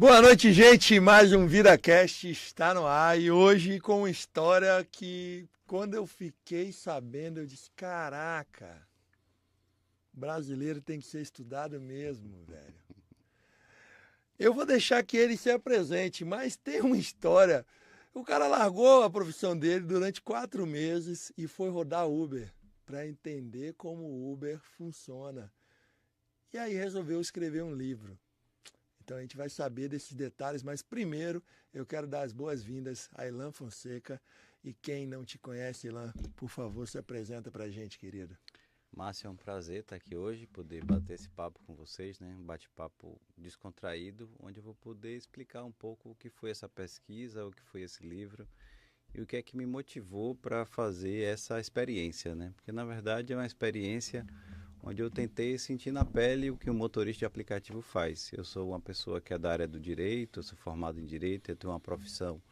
Boa noite, gente. Mais um VidaCast está no ar e hoje com uma história que, quando eu fiquei sabendo, eu disse: caraca, brasileiro tem que ser estudado mesmo, velho. Eu vou deixar que ele se apresente, mas tem uma história. O cara largou a profissão dele durante 4 meses e foi rodar Uber para entender como o Uber funciona. E aí resolveu escrever um livro. Então a gente vai saber desses detalhes, mas primeiro eu quero dar as boas-vindas a Ilan Fonseca. E quem não te conhece, Ilan, por favor, se apresenta pra gente, querido. Márcio, é um prazer estar aqui hoje, poder bater esse papo com vocês, né? Um bate-papo descontraído, onde eu vou poder explicar um pouco o que foi essa pesquisa, o que foi esse livro e o que é que me motivou para fazer essa experiência, né? Porque na verdade é uma experiência onde eu tentei sentir na pele o que um motorista de aplicativo faz. Eu sou uma pessoa que é da área do direito, eu sou formado em direito, eu tenho uma profissão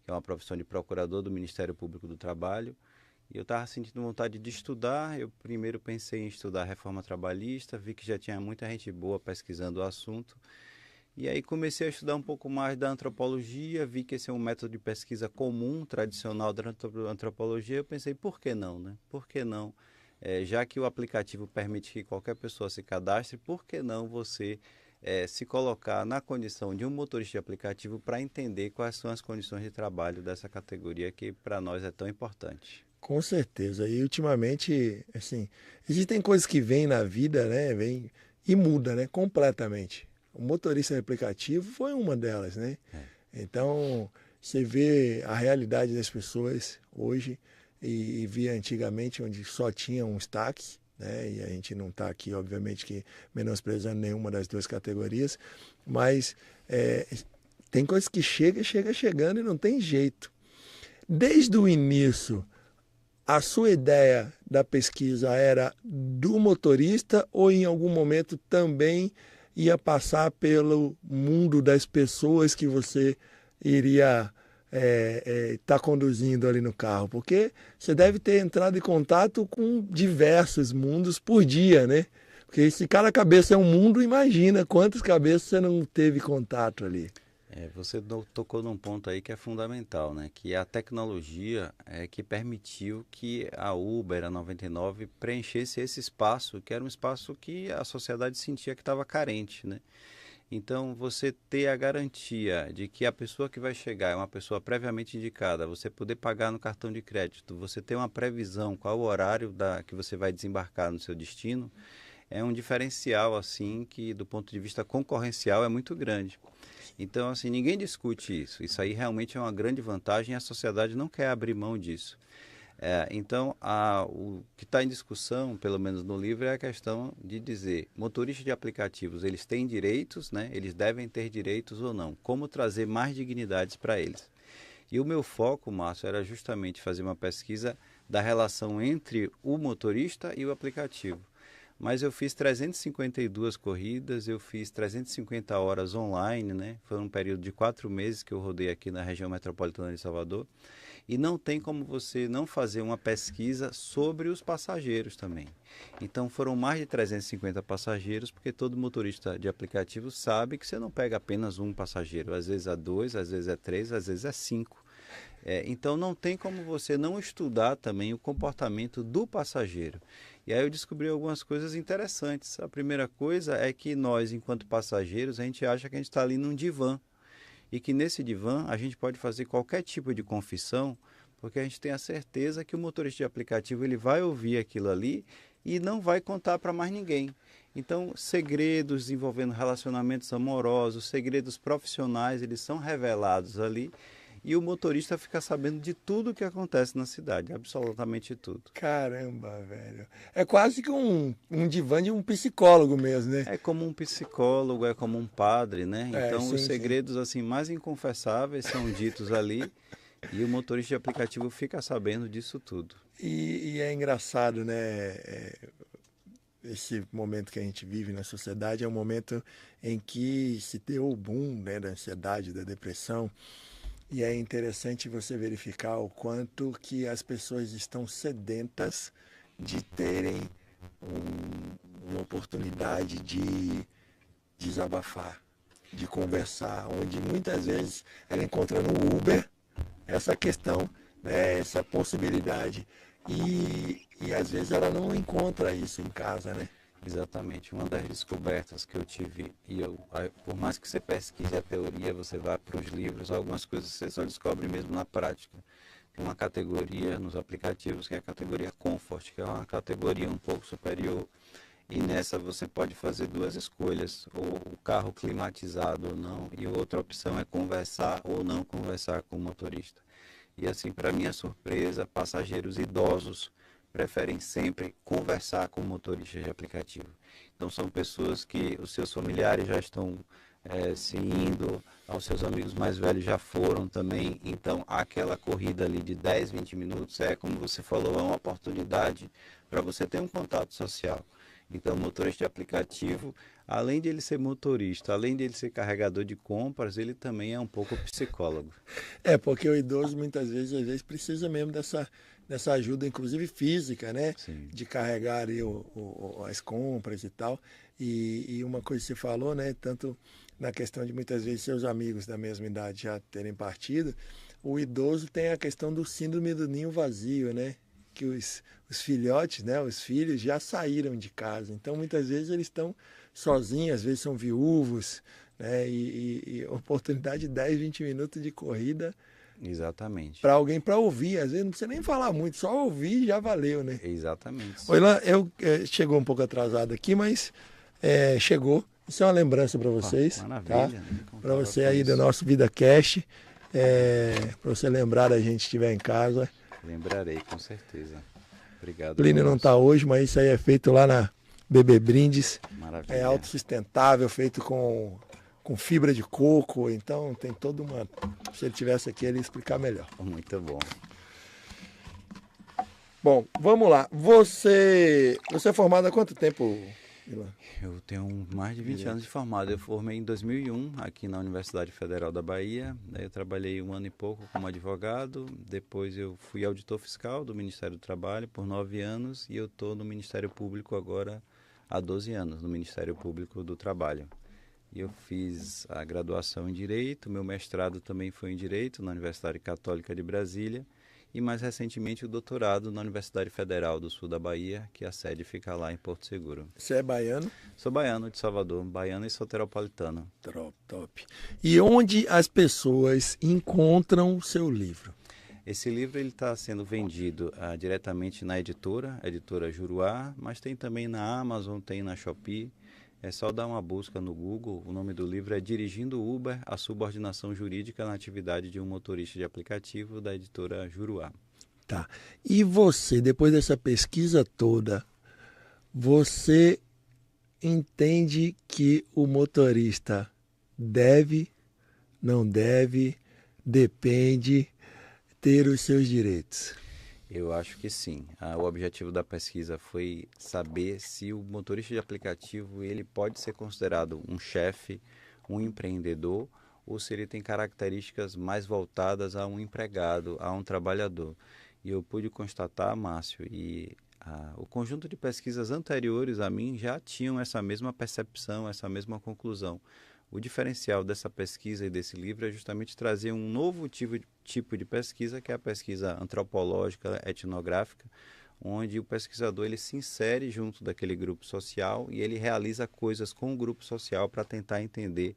que é uma profissão de procurador do Ministério Público do Trabalho. E eu estava sentindo vontade de estudar. Eu primeiro pensei em estudar reforma trabalhista, vi que já tinha muita gente boa pesquisando o assunto. E aí comecei a estudar um pouco mais da antropologia, vi que esse é um método de pesquisa comum, tradicional da antropologia. Eu pensei, por que não, né? Por que não? Já que o aplicativo permite que qualquer pessoa se cadastre, por que não você se colocar na condição de um motorista de aplicativo para entender quais são as condições de trabalho dessa categoria que para nós é tão importante? Com certeza. E ultimamente, assim, existem coisas que vêm na vida, né? Vem e muda, né? Completamente. O motorista de aplicativo foi uma delas, né? Então, você vê a realidade das pessoas hoje e via antigamente onde só tinha um destaque, né? E a gente não está aqui, obviamente, que menosprezando nenhuma das duas categorias, mas tem coisas que chega chegando e não tem jeito. Desde o início, a sua ideia da pesquisa era do motorista ou em algum momento também ia passar pelo mundo das pessoas que você iria estar conduzindo ali no carro? Porque você deve ter entrado em contato com diversos mundos por dia, né? Porque se cada cabeça é um mundo, imagina quantas cabeças você não teve contato ali. Você tocou num ponto aí que é fundamental, né? Que a tecnologia é que permitiu que a Uber, a 99, preenchesse esse espaço, que era um espaço que a sociedade sentia que estava carente, né? Então, você ter a garantia de que a pessoa que vai chegar é uma pessoa previamente indicada, você poder pagar no cartão de crédito, você ter uma previsão qual o horário que você vai desembarcar no seu destino, é um diferencial, assim, que do ponto de vista concorrencial é muito grande. Então, assim, ninguém discute isso. Isso aí realmente é uma grande vantagem e a sociedade não quer abrir mão disso. Então, o que está em discussão, pelo menos no livro, é a questão de dizer, motoristas de aplicativos, eles têm direitos, né? Eles devem ter direitos ou não. Como trazer mais dignidades para eles. E o meu foco, Márcio, era justamente fazer uma pesquisa da relação entre o motorista e o aplicativo. Mas eu fiz 352 corridas, eu fiz 350 horas online, né? Foi um período de 4 meses que eu rodei aqui na região metropolitana de Salvador. E não tem como você não fazer uma pesquisa sobre os passageiros também. Então foram mais de 350 passageiros, porque todo motorista de aplicativo sabe que você não pega apenas um passageiro. Às vezes é 2, às vezes é 3, às vezes é 5. Então não tem como você não estudar também o comportamento do passageiro. E aí eu descobri algumas coisas interessantes. A primeira coisa é que nós, enquanto passageiros, a gente acha que a gente está ali num divã. E que nesse divã a gente pode fazer qualquer tipo de confissão, porque a gente tem a certeza que o motorista de aplicativo ele vai ouvir aquilo ali e não vai contar para mais ninguém. Então, segredos envolvendo relacionamentos amorosos, segredos profissionais, eles são revelados ali e o motorista fica sabendo de tudo o que acontece na cidade, absolutamente tudo. Caramba, velho. É quase que um divã de um psicólogo mesmo, né? É como um psicólogo, é como um padre, né? Então, os Sim, sim. segredos assim mais inconfessáveis são ditos ali e o motorista de aplicativo fica sabendo disso tudo. E é engraçado, né? Esse momento que a gente vive na sociedade é um momento em que se deu o boom, né, da ansiedade, da depressão. E é interessante você verificar o quanto que as pessoas estão sedentas de terem uma oportunidade de desabafar. de conversar, onde muitas vezes ela encontra no Uber essa questão, né, essa possibilidade. E às vezes ela não encontra isso em casa, né? Exatamente. Uma das descobertas que eu tive, por mais que você pesquise a teoria, você vá para os livros, algumas coisas você só descobre mesmo na prática. Tem uma categoria nos aplicativos que é a categoria Comfort, que é uma categoria um pouco superior. E nessa você pode fazer duas escolhas, ou o carro climatizado ou não, e outra opção é conversar ou não conversar com o motorista. E assim, para minha surpresa, passageiros idosos preferem sempre conversar com o motorista de aplicativo. Então são pessoas que os seus familiares já estão se indo, os seus amigos mais velhos já foram também. Então aquela corrida ali de 10, 20 minutos é, como você falou, é uma oportunidade para você ter um contato social. Então o motorista de aplicativo, além de ele ser motorista, além de ele ser carregador de compras, ele também é um pouco psicólogo. Porque o idoso muitas vezes precisa mesmo dessa ajuda, inclusive física, né? Sim. De carregar ali as compras e tal. E uma coisa que você falou, né? Tanto na questão de muitas vezes seus amigos da mesma idade já terem partido, o idoso tem a questão do síndrome do ninho vazio, né? Que os filhotes, né? Os filhos já saíram de casa. Então muitas vezes eles estão sozinhos, às vezes são viúvos, né? E oportunidade de 10, 20 minutos de corrida. Exatamente. Para alguém para ouvir, às vezes não precisa nem falar muito, só ouvir já valeu, né? Exatamente. Oi, Ilan, chegou um pouco atrasado aqui, mas chegou. Isso é uma lembrança para vocês. Maravilha. Tá? Para você aí do nosso VidaCast, para você lembrar da gente estiver em casa. Lembrarei, com certeza. Obrigado. Plínio não está hoje, mas isso aí é feito lá na Bebê Brindes. Maravilha. É autossustentável, feito com fibra de coco, então tem toda uma... Se ele tivesse aqui, ele ia explicar melhor. Muito bom. Bom, vamos lá. Você é formado há quanto tempo, Ilan? Eu tenho mais de 20 anos de formado. Eu formei em 2001 aqui na Universidade Federal da Bahia. Daí eu trabalhei 1 ano e pouco como advogado. Depois eu fui auditor fiscal do Ministério do Trabalho por 9 anos. E eu estou no Ministério Público agora há 12 anos, no Ministério Público do Trabalho. E eu fiz a graduação em Direito, meu mestrado também foi em Direito na Universidade Católica de Brasília e mais recentemente o doutorado na Universidade Federal do Sul da Bahia, que a sede fica lá em Porto Seguro. Você é baiano? Sou baiano de Salvador, baiano e soteropolitano. Top. E onde as pessoas encontram o seu livro? Esse livro está sendo vendido diretamente na editora Juruá, mas tem também na Amazon, tem na Shopee. É só dar uma busca no Google, o nome do livro é Dirigindo Uber, a subordinação jurídica na atividade de um motorista de aplicativo, da editora Juruá. Tá. E você, depois dessa pesquisa toda, você entende que o motorista deve, não deve, depende ter os seus direitos? Eu acho que sim. O objetivo da pesquisa foi saber se o motorista de aplicativo ele pode ser considerado um chefe, um empreendedor, ou se ele tem características mais voltadas a um empregado, a um trabalhador. E eu pude constatar, Márcio, o conjunto de pesquisas anteriores a mim já tinham essa mesma percepção, essa mesma conclusão. O diferencial dessa pesquisa e desse livro é justamente trazer um novo tipo de pesquisa, que é a pesquisa antropológica, etnográfica, onde o pesquisador ele se insere junto daquele grupo social e ele realiza coisas com o grupo social para tentar entender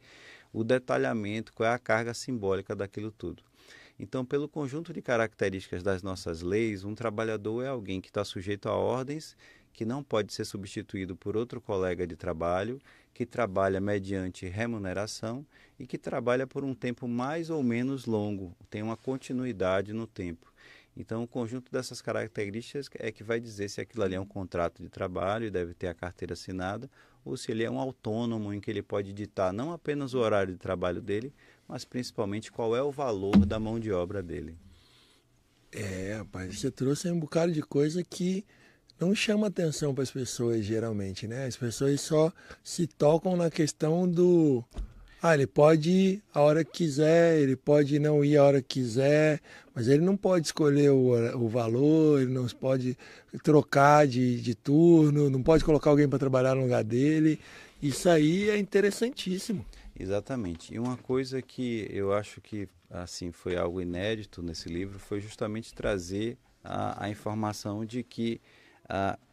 o detalhamento, qual é a carga simbólica daquilo tudo. Então, pelo conjunto de características das nossas leis, um trabalhador é alguém que está sujeito a ordens, que não pode ser substituído por outro colega de trabalho, que trabalha mediante remuneração e que trabalha por um tempo mais ou menos longo, tem uma continuidade no tempo. Então, o conjunto dessas características é que vai dizer se aquilo ali é um contrato de trabalho e deve ter a carteira assinada, ou se ele é um autônomo em que ele pode ditar não apenas o horário de trabalho dele, mas principalmente qual é o valor da mão de obra dele. Rapaz, você trouxe um bocado de coisa que não chama atenção para as pessoas geralmente, né? As pessoas só se tocam na questão do... ele pode ir a hora que quiser, ele pode não ir a hora que quiser, mas ele não pode escolher o valor, ele não pode trocar de turno, não pode colocar alguém para trabalhar no lugar dele. Isso aí é interessantíssimo. Exatamente. E uma coisa que eu acho que assim foi algo inédito nesse livro foi justamente trazer a informação de que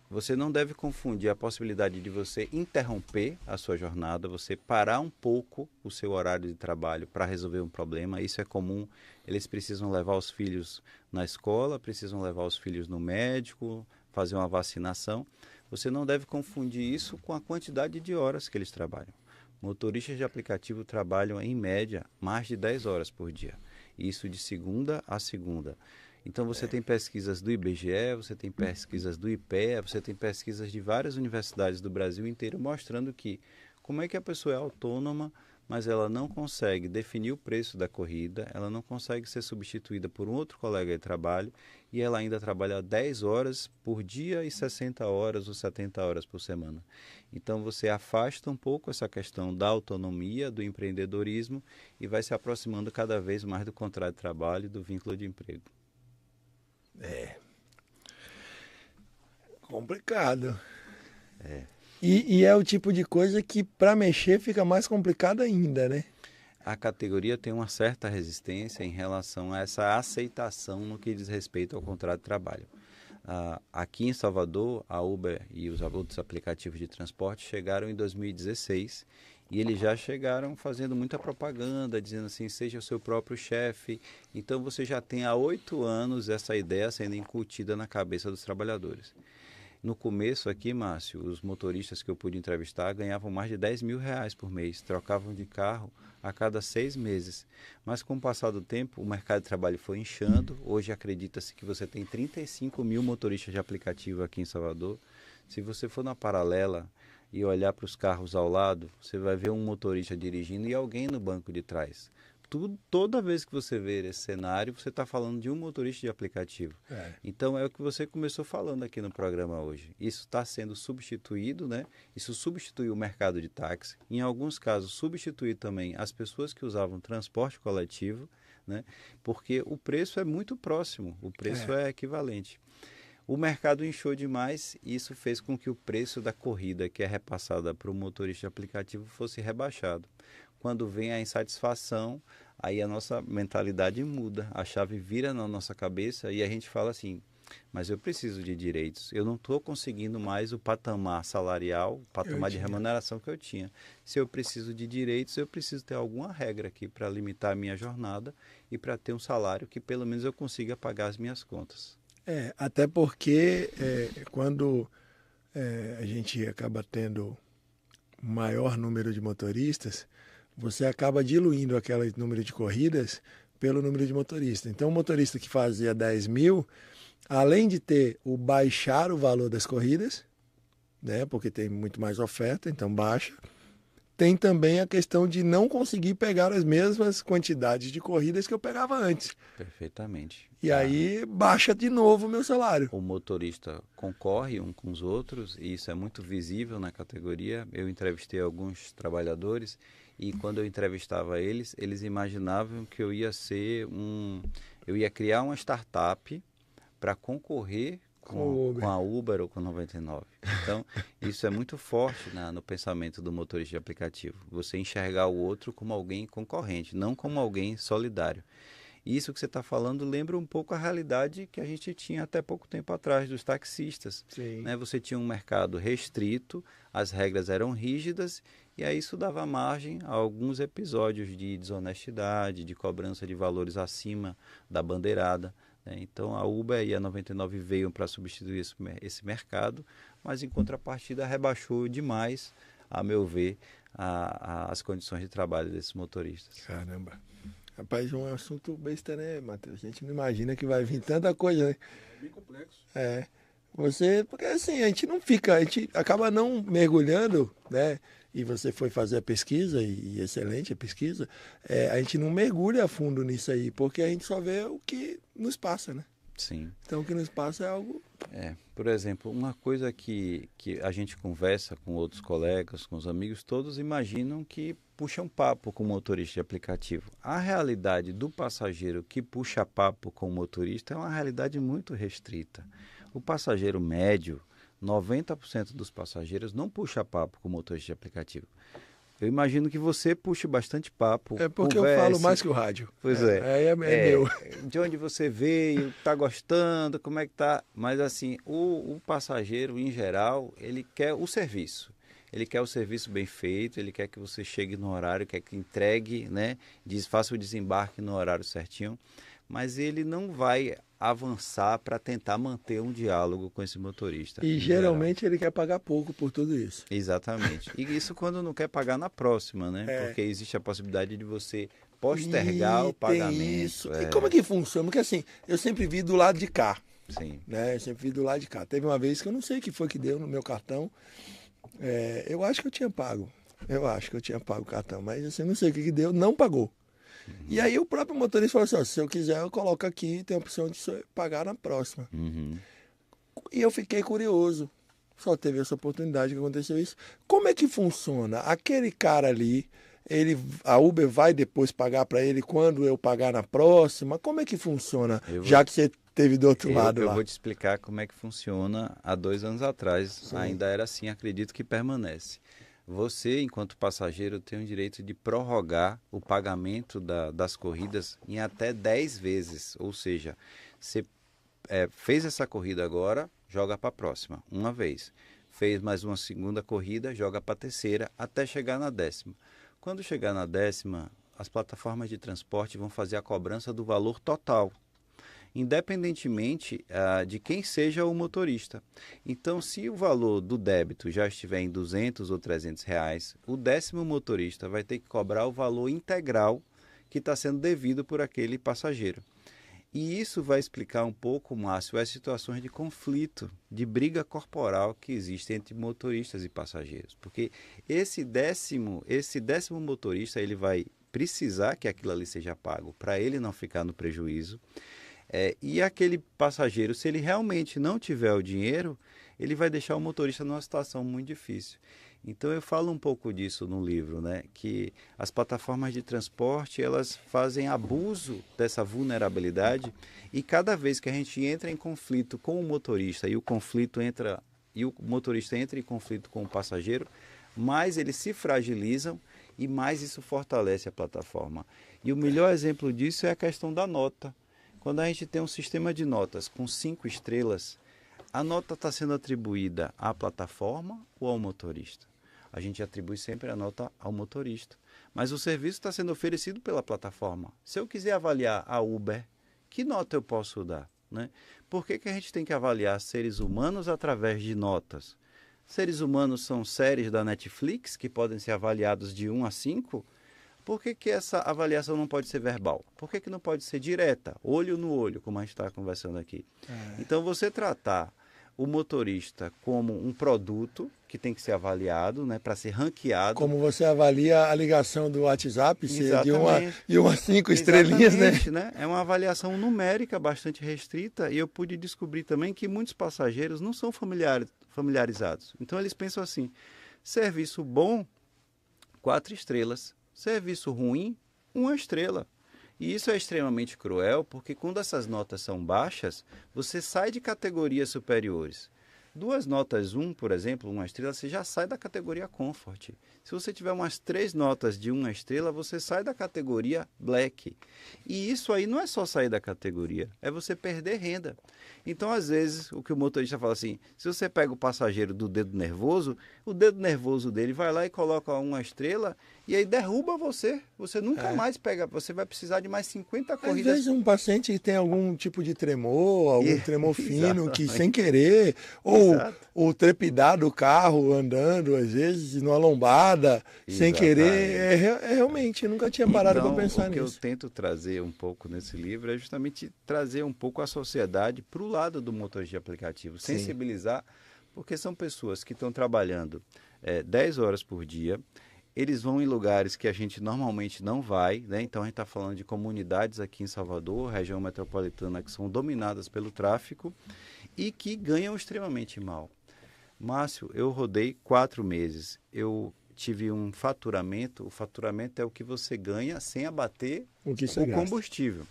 você não deve confundir a possibilidade de você interromper a sua jornada, você parar um pouco o seu horário de trabalho para resolver um problema. Isso é comum. Eles precisam levar os filhos na escola, precisam levar os filhos no médico, fazer uma vacinação. Você não deve confundir isso com a quantidade de horas que eles trabalham. Motoristas de aplicativo trabalham, em média, mais de 10 horas por dia. Isso de segunda a segunda. Então, você tem pesquisas do IBGE, você tem pesquisas do IPEA, você tem pesquisas de várias universidades do Brasil inteiro mostrando que como é que a pessoa é autônoma, mas ela não consegue definir o preço da corrida, ela não consegue ser substituída por um outro colega de trabalho e ela ainda trabalha 10 horas por dia e 60 horas ou 70 horas por semana. Então você afasta um pouco essa questão da autonomia, do empreendedorismo e vai se aproximando cada vez mais do contrato de trabalho e do vínculo de emprego. É complicado. É. E é o tipo de coisa que para mexer fica mais complicado ainda, né? A categoria tem uma certa resistência em relação a essa aceitação no que diz respeito ao contrato de trabalho. Aqui em Salvador, a Uber e os outros aplicativos de transporte chegaram em 2016 e eles já chegaram fazendo muita propaganda, dizendo assim, seja o seu próprio chefe. Então você já tem há 8 anos essa ideia sendo incutida na cabeça dos trabalhadores. No começo aqui, Márcio, os motoristas que eu pude entrevistar ganhavam mais de R$ 10.000 por mês, trocavam de carro a cada 6 meses. Mas com o passar do tempo, o mercado de trabalho foi inchando. Hoje acredita-se que você tem 35 mil motoristas de aplicativo aqui em Salvador. Se você for na paralela e olhar para os carros ao lado, você vai ver um motorista dirigindo e alguém no banco de trás. Toda vez que você ver esse cenário, você está falando de um motorista de aplicativo. Então, é o que você começou falando aqui no programa hoje. Isso está sendo substituído, né? Isso substituiu o mercado de táxi. Em alguns casos, substituiu também as pessoas que usavam transporte coletivo, né? Porque o preço é muito próximo, o preço é equivalente. O mercado inchou demais e isso fez com que o preço da corrida que é repassada para o motorista de aplicativo fosse rebaixado. Quando vem a insatisfação, aí a nossa mentalidade muda, a chave vira na nossa cabeça e a gente fala assim, mas eu preciso de direitos, eu não estou conseguindo mais o patamar salarial, o patamar de remuneração que eu tinha. Se eu preciso de direitos, eu preciso ter alguma regra aqui para limitar a minha jornada e para ter um salário que pelo menos eu consiga pagar as minhas contas. Até porque quando a gente acaba tendo maior número de motoristas, você acaba diluindo aquele número de corridas pelo número de motoristas. Então, o motorista que fazia 10 mil, além de ter o baixar o valor das corridas, né, porque tem muito mais oferta, então baixa, tem também a questão de não conseguir pegar as mesmas quantidades de corridas que eu pegava antes. Perfeitamente. E aí baixa de novo o meu salário. O motorista concorre um com os outros e isso é muito visível na categoria. Eu entrevistei alguns trabalhadores e quando eu entrevistava eles, eles imaginavam que eu ia criar uma startup para concorrer com a Uber ou com a 99. Então, isso é muito forte no pensamento do motorista de aplicativo. Você enxergar o outro como alguém concorrente, não como alguém solidário. Isso que você está falando lembra um pouco a realidade que a gente tinha até pouco tempo atrás dos taxistas. Né? Você tinha um mercado restrito, as regras eram rígidas e aí isso dava margem a alguns episódios de desonestidade, de cobrança de valores acima da bandeirada. Né? Então a Uber e a 99 veio para substituir esse mercado, mas em contrapartida rebaixou demais, a meu ver, as condições de trabalho desses motoristas. Caramba. Rapaz, é um assunto besta, né, Matheus? A gente não imagina que vai vir tanta coisa, né? É bem complexo. Porque assim, a gente acaba não mergulhando, né? E você foi fazer a pesquisa, e excelente a pesquisa, a gente não mergulha a fundo nisso aí, porque a gente só vê o que nos passa, né? Sim. Então o que nos passa é algo... Por exemplo, uma coisa que a gente conversa com outros colegas, com os amigos, todos imaginam que puxa um papo com o motorista de aplicativo. A realidade do passageiro que puxa papo com o motorista é uma realidade muito restrita. O passageiro médio, 90% dos passageiros não puxa papo com o motorista de aplicativo. eu imagino que você puxe bastante papo. É porque converse. eu falo mais que o rádio. Pois é. É meu. De onde você veio, está gostando, como é que tá? Mas assim, o passageiro, em geral, ele quer o serviço. Ele quer o serviço bem feito, ele quer que você chegue no horário, quer que entregue, né? Faça o desembarque no horário certinho. Mas ele não vai avançar para tentar manter um diálogo com esse motorista. E geralmente ele quer pagar pouco por tudo isso. Exatamente. E isso quando não quer pagar na próxima, né? Porque existe a possibilidade de você postergar o pagamento. Tem isso. E como é que funciona? Porque assim, eu sempre vi do lado de cá. Sim. Né? Eu sempre vi do lado de cá. Teve uma vez que eu não sei o que foi que deu no meu cartão. Eu acho que eu tinha pago. Eu acho que eu tinha pago o cartão, mas assim, não sei o que deu, não pagou. E aí o próprio motorista falou assim, ó, se eu quiser eu coloco aqui, tem a opção de pagar na próxima. E eu fiquei curioso. Só teve essa oportunidade que aconteceu isso. Como é que funciona? Aquele cara ali, a Uber vai depois pagar para ele quando eu pagar na próxima? Como é que funciona? Já que você teve do outro lado lá. Eu vou te explicar como é que funciona há 2 anos atrás. Sim. Ainda era assim, acredito que permanece. Você, enquanto passageiro, tem o direito de prorrogar o pagamento das corridas em até 10 vezes. Ou seja, você fez essa corrida agora, joga para a próxima, uma vez. Fez mais uma segunda corrida, joga para a terceira, até chegar na 10ª. Quando chegar na 10ª, as plataformas de transporte vão fazer a cobrança do valor total, independentemente de quem seja o motorista. Então, se o valor do débito já estiver em 200 ou 300 reais, o 10º motorista vai ter que cobrar o valor integral que está sendo devido por aquele passageiro. E isso vai explicar um pouco, Márcio, as situações de conflito, de briga corporal que existe entre motoristas e passageiros. Porque esse décimo motorista, ele vai precisar que aquilo ali seja pago para ele não ficar no prejuízo. E aquele passageiro, se ele realmente não tiver o dinheiro, ele vai deixar o motorista numa situação muito difícil. Então eu falo um pouco disso no livro, né? Que as plataformas de transporte, elas fazem abuso dessa vulnerabilidade e cada vez que a gente entra em conflito com o motorista e o motorista entra em conflito com o passageiro, mais eles se fragilizam e mais isso fortalece a plataforma. E o melhor exemplo disso é a questão da nota. Quando a gente tem um sistema de notas com 5 estrelas, a nota está sendo atribuída à plataforma ou ao motorista? A gente atribui sempre a nota ao motorista. Mas o serviço está sendo oferecido pela plataforma. Se eu quiser avaliar a Uber, que nota eu posso dar? Né? Por que a gente tem que avaliar seres humanos através de notas? Seres humanos são séries da Netflix que podem ser avaliados de 1 a 5? Por que essa avaliação não pode ser verbal? Por que não pode ser direta, olho no olho, como a gente está conversando aqui? Então, você tratar o motorista como um produto que tem que ser avaliado, né, para ser ranqueado. Como você avalia a ligação do WhatsApp, ser de 1 a 5 estrelinhas, né? É uma avaliação numérica bastante restrita e eu pude descobrir também que muitos passageiros não são familiarizados. Então, eles pensam assim, serviço bom, 4 estrelas. Serviço ruim, 1 estrela. E isso é extremamente cruel, porque quando essas notas são baixas, você sai de categorias superiores. 2 notas 1, por exemplo, 1 estrela, você já sai da categoria Comfort. Se você tiver umas 3 notas de 1 estrela, você sai da categoria Black. E isso aí não é só sair da categoria, é você perder renda. Então, às vezes, o que o motorista fala assim, se você pega o passageiro do dedo nervoso, o dedo nervoso dele vai lá e coloca 1 estrela e aí derruba você. Você nunca mais pega, você vai precisar de mais 50 corridas. Às vezes um paciente tem algum tipo de tremor, algum tremor fino, que sem querer, ou o trepidar do carro andando, às vezes, numa lombada, sem querer, realmente, eu nunca tinha parado para pensar nisso. O que eu tento trazer um pouco nesse livro é justamente trazer um pouco a sociedade para o lado do motorista de aplicativo, sensibilizar, porque são pessoas que estão trabalhando 10 horas por dia, eles vão em lugares que a gente normalmente não vai, né? Então a gente está falando de comunidades aqui em Salvador, região metropolitana, que são dominadas pelo tráfico e que ganham extremamente mal. Márcio, eu rodei 4 meses, eu tive um faturamento, o faturamento é o que você ganha sem abater o combustível,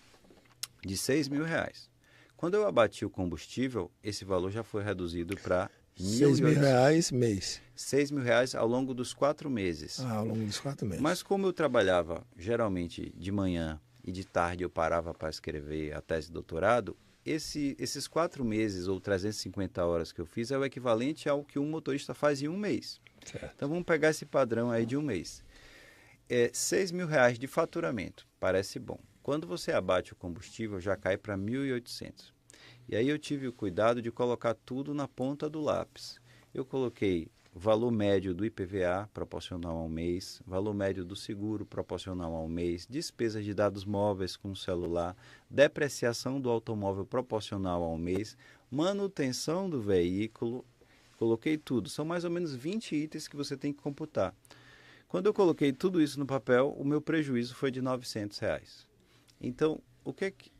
de R$6.000. Quando eu abati o combustível, esse valor já foi reduzido para R$ 6.000 mês. R$ 6.000 ao longo dos 4 meses. Ao longo dos 4 meses. Mas como eu trabalhava geralmente de manhã e de tarde eu parava para escrever a tese de doutorado, esses 4 meses ou 350 horas que eu fiz é o equivalente ao que um motorista faz em um mês. Certo. Então vamos pegar esse padrão aí de um mês. R$ 6.000 de faturamento, parece bom. Quando você abate o combustível, já cai para 1.800. E aí eu tive o cuidado de colocar tudo na ponta do lápis. Eu coloquei o valor médio do IPVA proporcional ao mês, valor médio do seguro proporcional ao mês, despesas de dados móveis com o celular, depreciação do automóvel proporcional ao mês, manutenção do veículo, coloquei tudo. São mais ou menos 20 itens que você tem que computar. Quando eu coloquei tudo isso no papel, o meu prejuízo foi de R$ 900. Então, o que é que...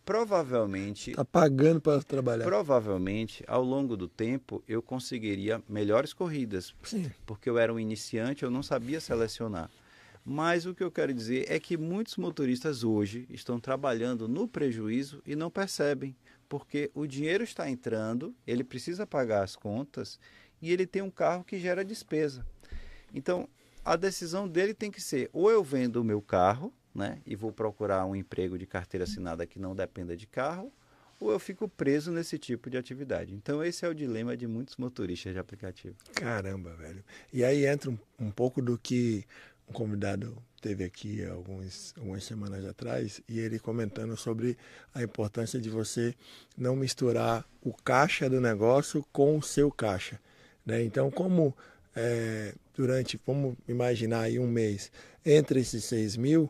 Provavelmente... Está pagando para trabalhar. Provavelmente, ao longo do tempo, eu conseguiria melhores corridas. Sim. Porque eu era um iniciante, eu não sabia selecionar. Mas o que eu quero dizer é que muitos motoristas hoje estão trabalhando no prejuízo e não percebem. Porque o dinheiro está entrando, ele precisa pagar as contas e ele tem um carro que gera despesa. Então, a decisão dele tem que ser, ou eu vendo o meu carro, né, e vou procurar um emprego de carteira assinada que não dependa de carro, ou eu fico preso nesse tipo de atividade. Então, esse é o dilema de muitos motoristas de aplicativo. Caramba, velho. E aí entra um pouco do que um convidado teve aqui algumas semanas atrás, e ele comentando sobre a importância de você não misturar o caixa do negócio com o seu caixa, né? Então, como vamos imaginar aí um mês, entre esses 6.000,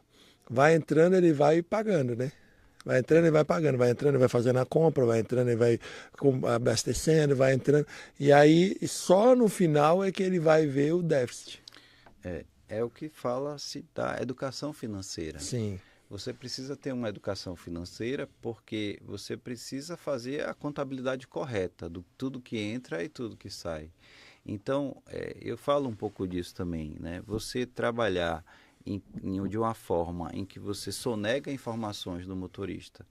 vai entrando, ele vai pagando, né? Vai entrando e vai pagando, vai entrando e vai fazendo a compra, vai entrando e vai abastecendo, vai entrando. E aí, só no final é que ele vai ver o déficit. É o que fala-se da educação financeira. Sim. Você precisa ter uma educação financeira porque você precisa fazer a contabilidade correta do tudo que entra e tudo que sai. Então, eu falo um pouco disso também, né? Você trabalhar de uma forma em que você sonega informações do motorista.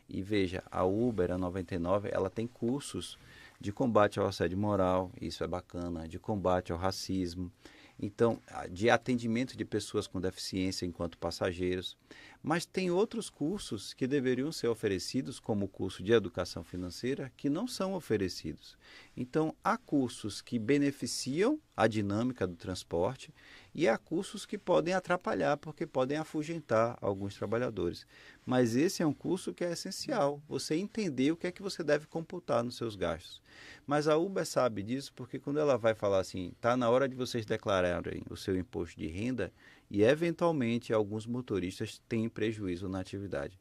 E veja, a Uber, a 99, ela tem cursos de combate ao assédio moral, isso é bacana, de combate ao racismo, então, de atendimento de pessoas com deficiência enquanto passageiros. Mas tem outros cursos que deveriam ser oferecidos, como o curso de educação financeira, que não são oferecidos. Então, há cursos que beneficiam a dinâmica do transporte e há cursos que podem atrapalhar, porque podem afugentar alguns trabalhadores. Mas esse é um curso que é essencial, você entender o que é que você deve computar nos seus gastos. Mas a Uber sabe disso porque quando ela vai falar assim, está na hora de vocês declararem o seu imposto de renda, e eventualmente alguns motoristas têm prejuízo na atividade.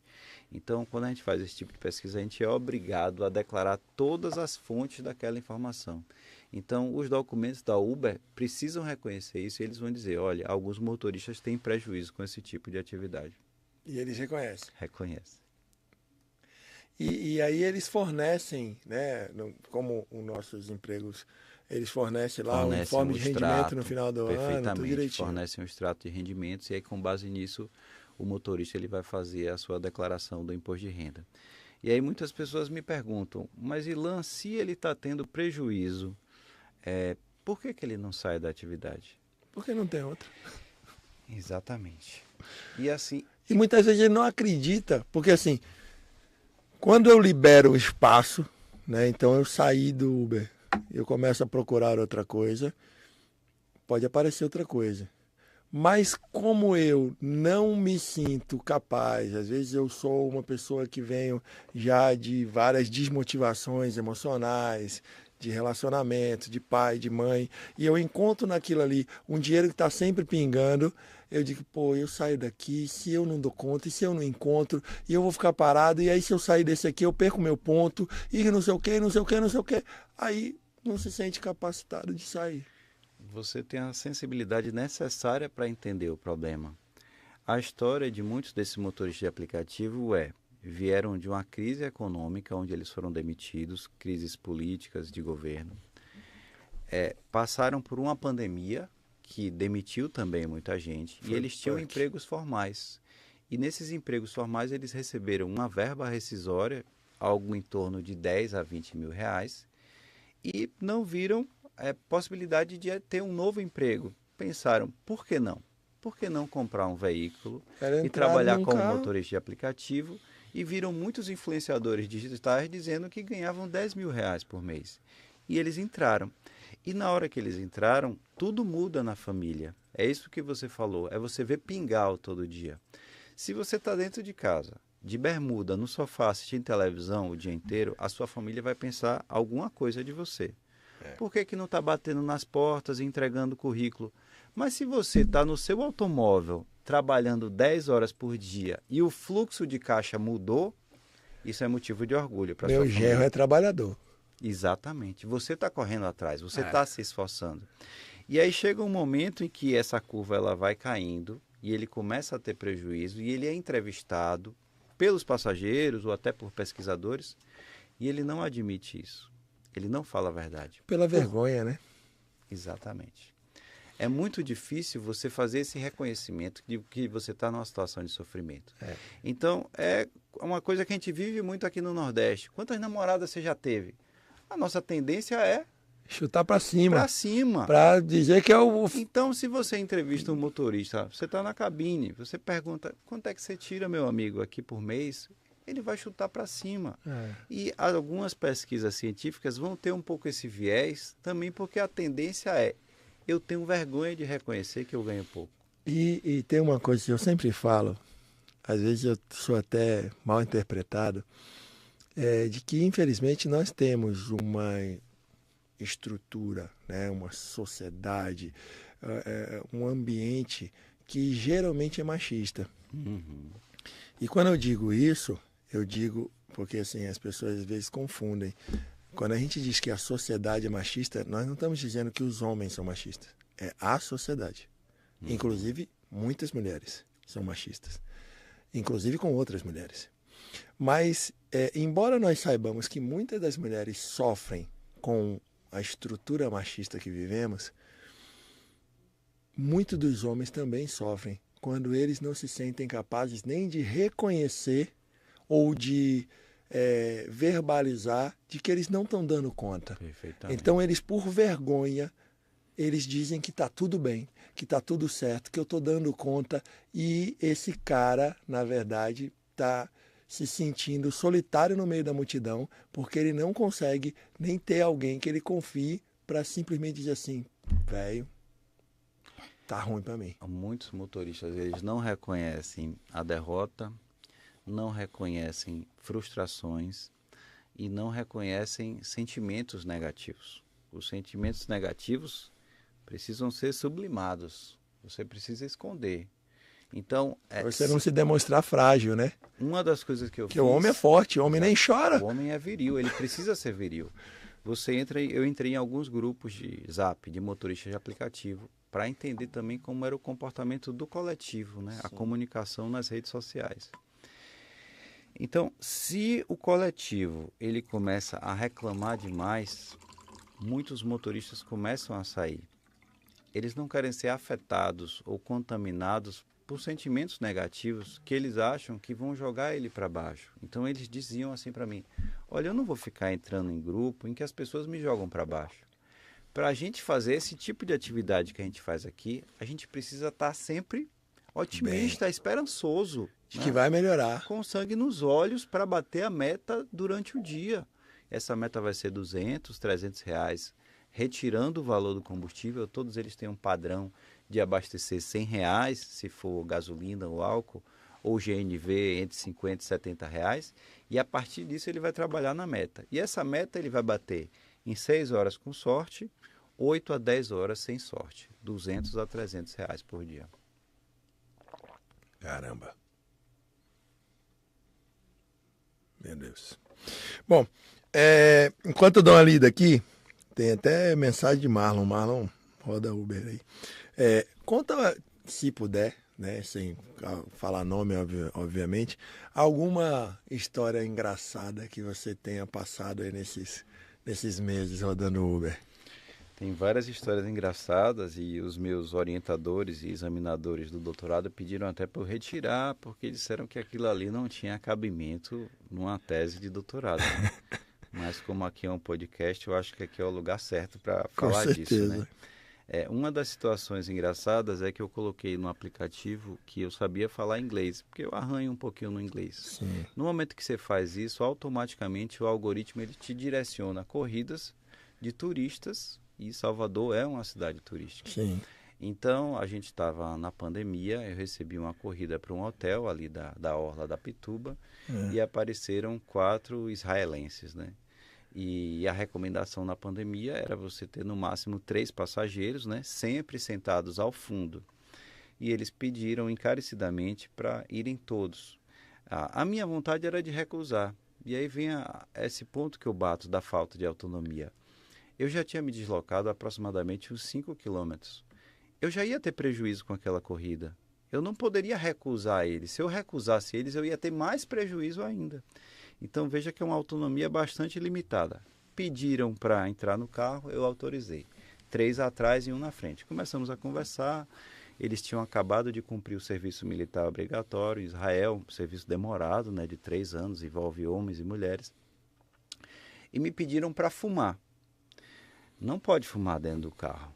Então, quando a gente faz esse tipo de pesquisa, a gente é obrigado a declarar todas as fontes daquela informação. Então, os documentos da Uber precisam reconhecer isso e eles vão dizer, olha, alguns motoristas têm prejuízo com esse tipo de atividade. E eles reconhecem? Reconhecem. E aí eles fornecem, né, como os nossos empregos, eles fornecem lá um informe de rendimento no final do ano, tudo direitinho. Fornecem um extrato de rendimentos e aí com base nisso o motorista ele vai fazer a sua declaração do imposto de renda. E aí muitas pessoas me perguntam, mas Ilan, se ele está tendo prejuízo, por que ele não sai da atividade? Porque não tem outra. Exatamente. E assim... E muitas vezes ele não acredita, porque assim, quando eu libero o espaço, né, então eu saí do Uber, eu começo a procurar outra coisa, pode aparecer outra coisa. Mas como eu não me sinto capaz, às vezes eu sou uma pessoa que venho já de várias desmotivações emocionais, de relacionamento, de pai, de mãe, e eu encontro naquilo ali um dinheiro que está sempre pingando, eu digo, pô, eu saio daqui, se eu não dou conta, e se eu não encontro, e eu vou ficar parado, e aí se eu sair desse aqui, eu perco meu ponto, e não sei o quê, não sei o quê, não sei o quê. Aí não se sente capacitado de sair. Você tem a sensibilidade necessária para entender o problema. A história de muitos desses motoristas de aplicativo vieram de uma crise econômica, onde eles foram demitidos, crises políticas de governo. Passaram por uma pandemia, que demitiu também muita gente, e eles tinham empregos formais. E nesses empregos formais eles receberam uma verba rescisória, algo em torno de 10 a 20 mil reais, e não viram possibilidade de ter um novo emprego. Pensaram, por que não? Por que não comprar um veículo e trabalhar como motorista de aplicativo? E viram muitos influenciadores digitais dizendo que ganhavam R$10.000 por mês. E eles entraram. E na hora que eles entraram, tudo muda na família. É isso que você falou, é você ver pingal todo dia. Se você está dentro de casa, de bermuda, no sofá, assistindo televisão o dia inteiro, a sua família vai pensar alguma coisa de você. Por que não está batendo nas portas e entregando currículo? Mas se você está no seu automóvel, trabalhando 10 horas por dia e o fluxo de caixa mudou, isso é motivo de orgulho para sua família. Meu genro é trabalhador. Exatamente. Você está correndo atrás, você está se esforçando. E aí chega um momento em que essa curva ela vai caindo e ele começa a ter prejuízo e ele é entrevistado pelos passageiros ou até por pesquisadores e ele não admite isso. Ele não fala a verdade. Pela vergonha, né? Exatamente. É muito difícil você fazer esse reconhecimento de que você está numa situação de sofrimento. Então, é uma coisa que a gente vive muito aqui no Nordeste. Quantas namoradas você já teve? A nossa tendência é chutar para cima. Para cima. Para dizer que é o... Então, se você entrevista um motorista, você está na cabine, você pergunta, quanto é que você tira, meu amigo, aqui por mês? Ele vai chutar para cima. E algumas pesquisas científicas vão ter um pouco esse viés também, porque a tendência é, eu tenho vergonha de reconhecer que eu ganho pouco. E tem uma coisa que eu sempre falo, às vezes eu sou até mal interpretado, de que infelizmente nós temos uma estrutura, né, uma sociedade, um ambiente que geralmente é machista. E quando eu digo isso, eu digo porque assim as pessoas às vezes confundem. Quando a gente diz que a sociedade é machista, nós não estamos dizendo que os homens são machistas. É a sociedade. Inclusive, muitas mulheres são machistas. Inclusive com outras mulheres. Mas, embora nós saibamos que muitas das mulheres sofrem com a estrutura machista que vivemos, muitos dos homens também sofrem quando eles não se sentem capazes nem de reconhecer ou de verbalizar de que eles não estão dando conta. Então, eles, por vergonha, eles dizem que está tudo bem, que está tudo certo, que eu estou dando conta. E esse cara, na verdade, está se sentindo solitário no meio da multidão, porque ele não consegue nem ter alguém que ele confie para simplesmente dizer assim, velho, tá ruim para mim. Muitos motoristas, eles não reconhecem a derrota, não reconhecem frustrações e não reconhecem sentimentos negativos. Os sentimentos negativos precisam ser sublimados. Você precisa esconder. Então, você não se demonstrar frágil, né? Uma das coisas que eu fiz... Porque o homem é forte, o homem nem chora. O homem é viril, ele precisa ser viril. Eu entrei em alguns grupos de Zap, de motoristas de aplicativo, para entender também como era o comportamento do coletivo, né? A comunicação nas redes sociais. Então, se o coletivo ele começa a reclamar demais, muitos motoristas começam a sair. Eles não querem ser afetados ou contaminados por sentimentos negativos que eles acham que vão jogar ele para baixo. Então, eles diziam assim para mim, olha, eu não vou ficar entrando em grupo em que as pessoas me jogam para baixo. Para a gente fazer esse tipo de atividade que a gente faz aqui, a gente precisa estar sempre otimista, esperançoso. De que vai melhorar. Com sangue nos olhos para bater a meta durante o dia. Essa meta vai ser R$200, R$300, retirando o valor do combustível. Todos eles têm um padrão de abastecer R$100, se for gasolina ou álcool, ou GNV entre R$50 e R$70. E a partir disso ele vai trabalhar na meta. E essa meta ele vai bater em 6 horas com sorte, 8 a 10 horas sem sorte. R$200 a R$300 por dia. Caramba. Meu Deus. Bom, enquanto eu dou uma lida aqui, tem até mensagem de Marlon. Marlon, roda Uber aí. Conta, se puder, né, sem falar nome, obviamente, alguma história engraçada que você tenha passado aí nesses meses rodando Uber. Tem várias histórias engraçadas e os meus orientadores e examinadores do doutorado pediram até para eu retirar, porque disseram que aquilo ali não tinha cabimento numa tese de doutorado. Né? Mas como aqui é um podcast, eu acho que aqui é o lugar certo para falar disso, né? Uma das situações engraçadas é que eu coloquei no aplicativo que eu sabia falar inglês, porque eu arranho um pouquinho no inglês. Sim. No momento que você faz isso, automaticamente o algoritmo ele te direciona a corridas de turistas, e Salvador é uma cidade turística. Sim. Então, a gente estava na pandemia, eu recebi uma corrida para um hotel ali da Orla da Pituba, e apareceram 4 israelenses, né? E a recomendação na pandemia era você ter no máximo 3 passageiros, né? Sempre sentados ao fundo. E eles pediram encarecidamente para irem todos. A minha vontade era de recusar. E aí vem esse ponto que eu bato da falta de autonomia. Eu já tinha me deslocado aproximadamente uns 5 quilômetros. Eu já ia ter prejuízo com aquela corrida. Eu não poderia recusar eles. Se eu recusasse eles, eu ia ter mais prejuízo ainda. Então veja que é uma autonomia bastante limitada. Pediram para entrar no carro, eu autorizei. 3 atrás e 1 na frente. Começamos a conversar. Eles tinham acabado de cumprir o serviço militar obrigatório em Israel, um serviço demorado, né, de 3 anos, envolve homens e mulheres. E me pediram para fumar. Não pode fumar dentro do carro.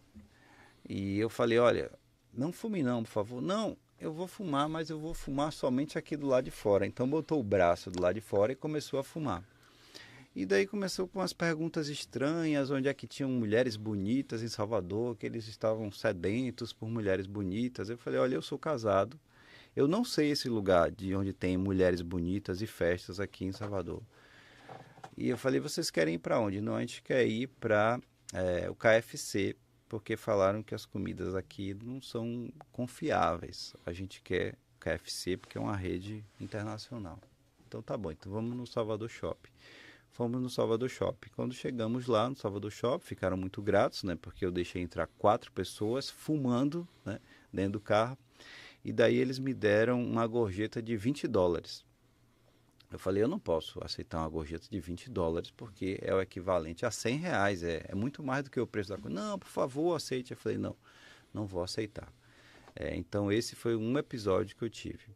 E eu falei, olha, não fume não, por favor. Não, eu vou fumar, mas eu vou fumar somente aqui do lado de fora. Então botou o braço do lado de fora e começou a fumar. E daí começou com umas perguntas estranhas, onde é que tinham mulheres bonitas em Salvador, que eles estavam sedentos por mulheres bonitas. Eu falei, olha, eu sou casado, eu não sei esse lugar de onde tem mulheres bonitas e festas aqui em Salvador. E eu falei, vocês querem ir para onde? Não, a gente quer ir para o KFC, porque falaram que as comidas aqui não são confiáveis. A gente quer KFC porque é uma rede internacional. Então tá bom, então vamos no Salvador Shopping. Fomos no Salvador Shopping. Quando chegamos lá no Salvador Shopping, ficaram muito gratos, né? Porque eu deixei entrar 4 pessoas fumando, né, dentro do carro. E daí eles me deram uma gorjeta de $20. Eu falei, eu não posso aceitar uma gorjeta de $20 porque é o equivalente a R$100. É muito mais do que o preço da coisa. Não, por favor, aceite. Eu falei, não, não vou aceitar. Então esse foi um episódio que eu tive.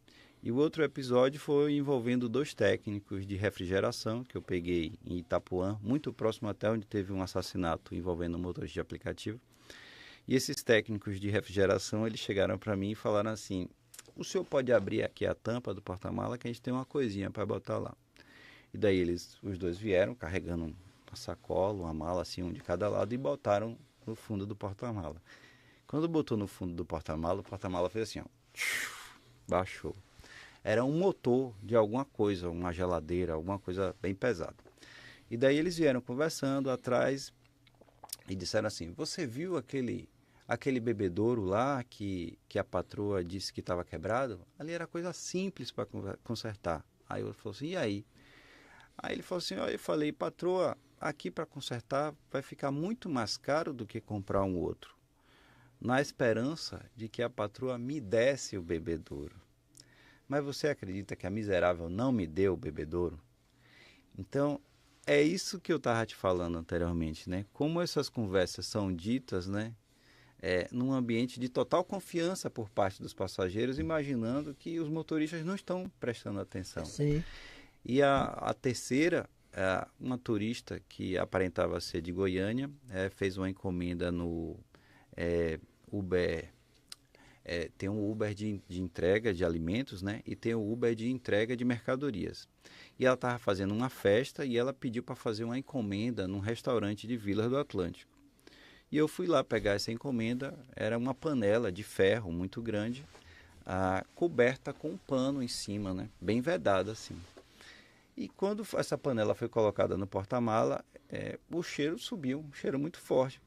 E o outro episódio foi envolvendo 2 técnicos de refrigeração que eu peguei em Itapuã, muito próximo até onde teve um assassinato envolvendo um motorista de aplicativo. E esses técnicos de refrigeração, eles chegaram para mim e falaram assim, o senhor pode abrir aqui a tampa do porta-mala que a gente tem uma coisinha para botar lá. E daí os 2 vieram carregando uma sacola, uma mala assim, um de cada lado e botaram no fundo do porta-mala. Quando botou no fundo do porta-mala, o porta-mala fez assim, ó, baixou. Era um motor de alguma coisa, uma geladeira, alguma coisa bem pesada. E daí eles vieram conversando atrás e disseram assim, você viu aquele bebedouro lá que a patroa disse que estava quebrado? Ali era coisa simples para consertar. Aí eu falei assim, e aí? Aí ele falou assim, ó, eu falei, patroa, aqui para consertar vai ficar muito mais caro do que comprar um outro. Na esperança de que a patroa me desse o bebedouro. Mas você acredita que a miserável não me deu o bebedouro? Então, é isso que eu estava te falando anteriormente, né? Como essas conversas são ditas, né? Num ambiente de total confiança por parte dos passageiros, imaginando que os motoristas não estão prestando atenção. Sim. E a terceira, uma turista que aparentava ser de Goiânia, fez uma encomenda no Uber. Tem um Uber de entrega de alimentos, né? E tem o Uber de entrega de mercadorias. E ela estava fazendo uma festa e ela pediu para fazer uma encomenda num restaurante de Vilas do Atlântico. E eu fui lá pegar essa encomenda, era uma panela de ferro muito grande, coberta com um pano em cima, né? Bem vedada assim. E quando essa panela foi colocada no porta-mala, o cheiro subiu, um cheiro muito forte.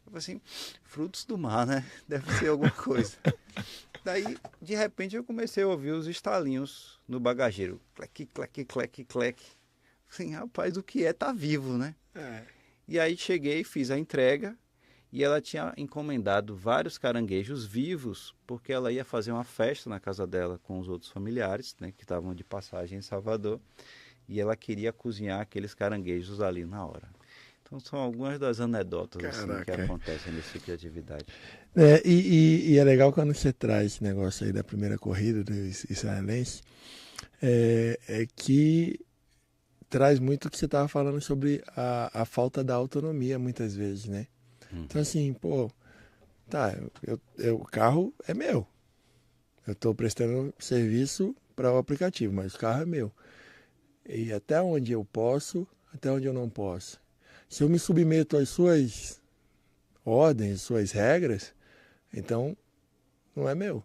Eu falei assim, frutos do mar, né? Deve ser alguma coisa. Daí, de repente, eu comecei a ouvir os estalinhos no bagageiro. Cleque, cleque, cleque, cleque. Assim, rapaz, o que é? Tá vivo, né? E aí cheguei, fiz a entrega e ela tinha encomendado vários caranguejos vivos porque ela ia fazer uma festa na casa dela com os outros familiares, né? Que estavam de passagem em Salvador. E ela queria cozinhar aqueles caranguejos ali na hora. Então, são algumas das anedotas assim, que acontecem nesse tipo de atividade. E é legal quando você traz esse negócio aí da primeira corrida dos israelenses, que traz muito o que você estava falando sobre a falta da autonomia, muitas vezes, né? Então, assim, pô, tá, o carro é meu. Eu estou prestando serviço para o aplicativo, mas o carro é meu. E até onde eu posso, até onde eu não posso. Se eu me submeto às suas ordens, suas regras, então não é meu.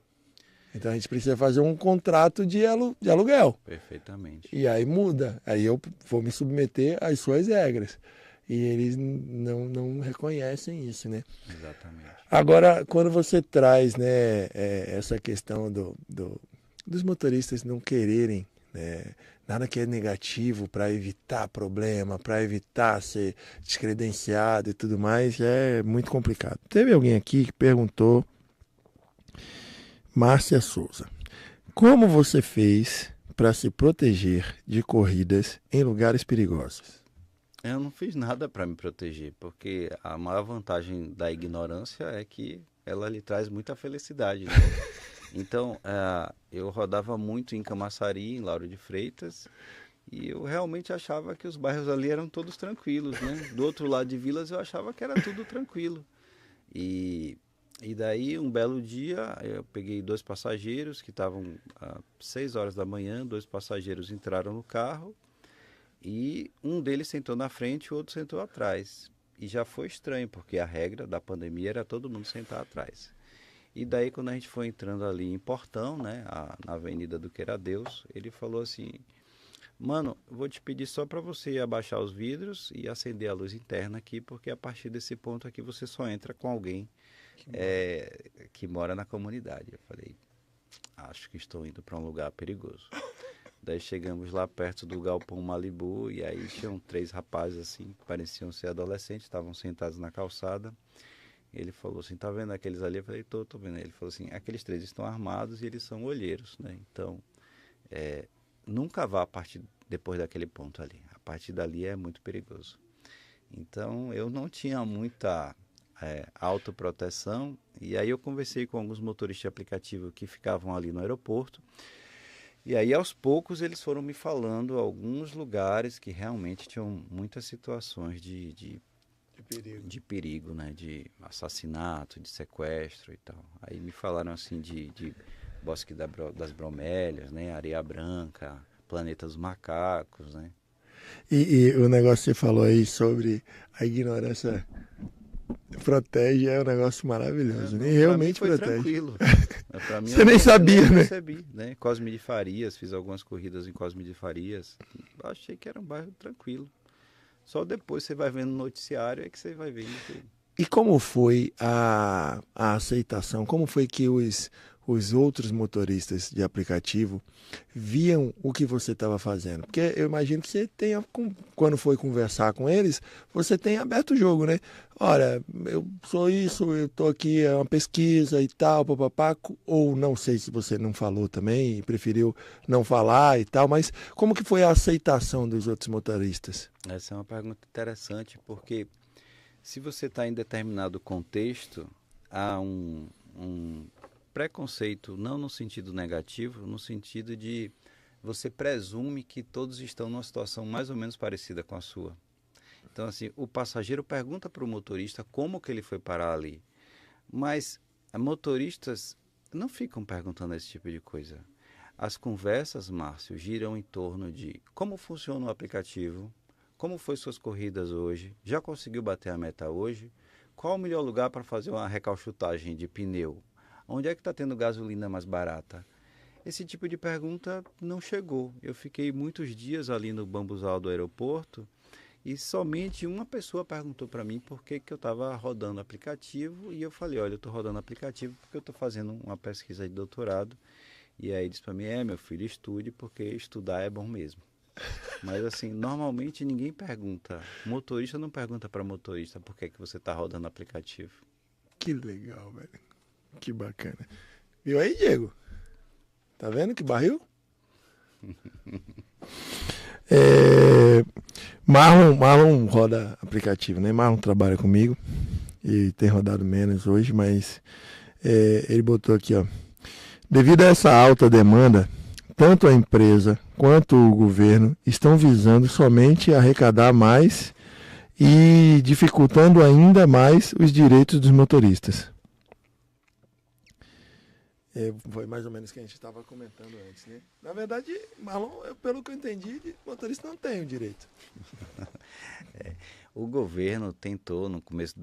Então a gente precisa fazer um contrato de aluguel. Perfeitamente. E aí muda. Aí eu vou me submeter às suas regras. E eles não reconhecem isso, né? Exatamente. Agora, quando você traz, né, essa questão dos motoristas não quererem, né, nada que é negativo para evitar problema, para evitar ser descredenciado e tudo mais, é muito complicado. Teve alguém aqui que perguntou, Márcia Souza, como você fez para se proteger de corridas em lugares perigosos? Eu não fiz nada para me proteger, porque a maior vantagem da ignorância é que ela lhe traz muita felicidade, né? Então, eu rodava muito em Camaçari, em Lauro de Freitas, e eu realmente achava que os bairros ali eram todos tranquilos, né? Do outro lado de Vilas eu achava que era tudo tranquilo. E daí, um belo dia, eu peguei 2 passageiros que estavam às 6 horas da manhã, 2 passageiros entraram no carro, e um deles sentou na frente e o outro sentou atrás. E já foi estranho, porque a regra da pandemia era todo mundo sentar atrás. E daí, quando a gente foi entrando ali em Portão, né, na Avenida do Queira-Deus, ele falou assim, mano, eu vou te pedir só para você abaixar os vidros e acender a luz interna aqui, porque a partir desse ponto aqui você só entra com alguém que mora na comunidade. Eu falei, acho que estou indo para um lugar perigoso. Daí chegamos lá perto do Galpão Malibu e aí tinham 3 rapazes assim, que pareciam ser adolescentes, estavam sentados na calçada. Ele falou assim, tá vendo aqueles ali? Eu falei, tô vendo. Ele falou assim, aqueles 3 estão armados e eles são olheiros, né? Então, nunca vá a partir depois daquele ponto ali. A partir dali é muito perigoso. Então, eu não tinha muita autoproteção. E aí eu conversei com alguns motoristas de aplicativo que ficavam ali no aeroporto. E aí, aos poucos, eles foram me falando alguns lugares que realmente tinham muitas situações de perigo, né? De assassinato, de sequestro e tal. Aí me falaram assim de Bosque das Bromélias, né? Areia Branca, Planeta dos Macacos, né? E o negócio que você falou aí sobre a ignorância protege é um negócio maravilhoso, né? Realmente foi protege. Tranquilo. Pra mim, você nem sabia, né? Percebi, né? Cosme de Farias, fiz algumas corridas em Cosme de Farias. Achei que era um bairro tranquilo. Só depois você vai vendo no noticiário é que você vai vendo tudo. E como foi a aceitação? Como foi que os outros motoristas de aplicativo viam o que você estava fazendo? Porque eu imagino que você tenha, quando foi conversar com eles, você tenha aberto o jogo, né? Olha, eu sou isso, eu estou aqui, é uma pesquisa e tal, papapá. Ou não sei se você não falou também, preferiu não falar e tal, mas como que foi a aceitação dos outros motoristas? Essa é uma pergunta interessante, porque se você está em determinado contexto, há um preconceito, não no sentido negativo, no sentido de você presume que todos estão numa situação mais ou menos parecida com a sua. Então, assim, o passageiro pergunta para o motorista como que ele foi parar ali. Mas motoristas não ficam perguntando esse tipo de coisa. As conversas, Márcio, giram em torno de como funciona o aplicativo, como foi suas corridas hoje, já conseguiu bater a meta hoje, qual o melhor lugar para fazer uma recalchutagem de pneu, onde é que está tendo gasolina mais barata? Esse tipo de pergunta não chegou. Eu fiquei muitos dias ali no bambuzal do aeroporto e somente uma pessoa perguntou para mim por que eu estava rodando aplicativo e eu falei, olha, eu estou rodando aplicativo porque eu estou fazendo uma pesquisa de doutorado. E aí disse para mim, meu filho, estude porque estudar é bom mesmo. Mas assim, normalmente ninguém pergunta, motorista não pergunta para motorista por que você está rodando aplicativo. Que legal, velho. Que bacana. Viu aí, Diego? Tá vendo que barril? Marlon roda aplicativo, né? Marlon trabalha comigo e tem rodado menos hoje, mas ele botou aqui, ó. Devido a essa alta demanda, tanto a empresa quanto o governo estão visando somente arrecadar mais e dificultando ainda mais os direitos dos motoristas. Foi mais ou menos o que a gente estava comentando antes, né? Na verdade, Marlon, pelo que eu entendi, motorista não tem o direito. O governo tentou, no começo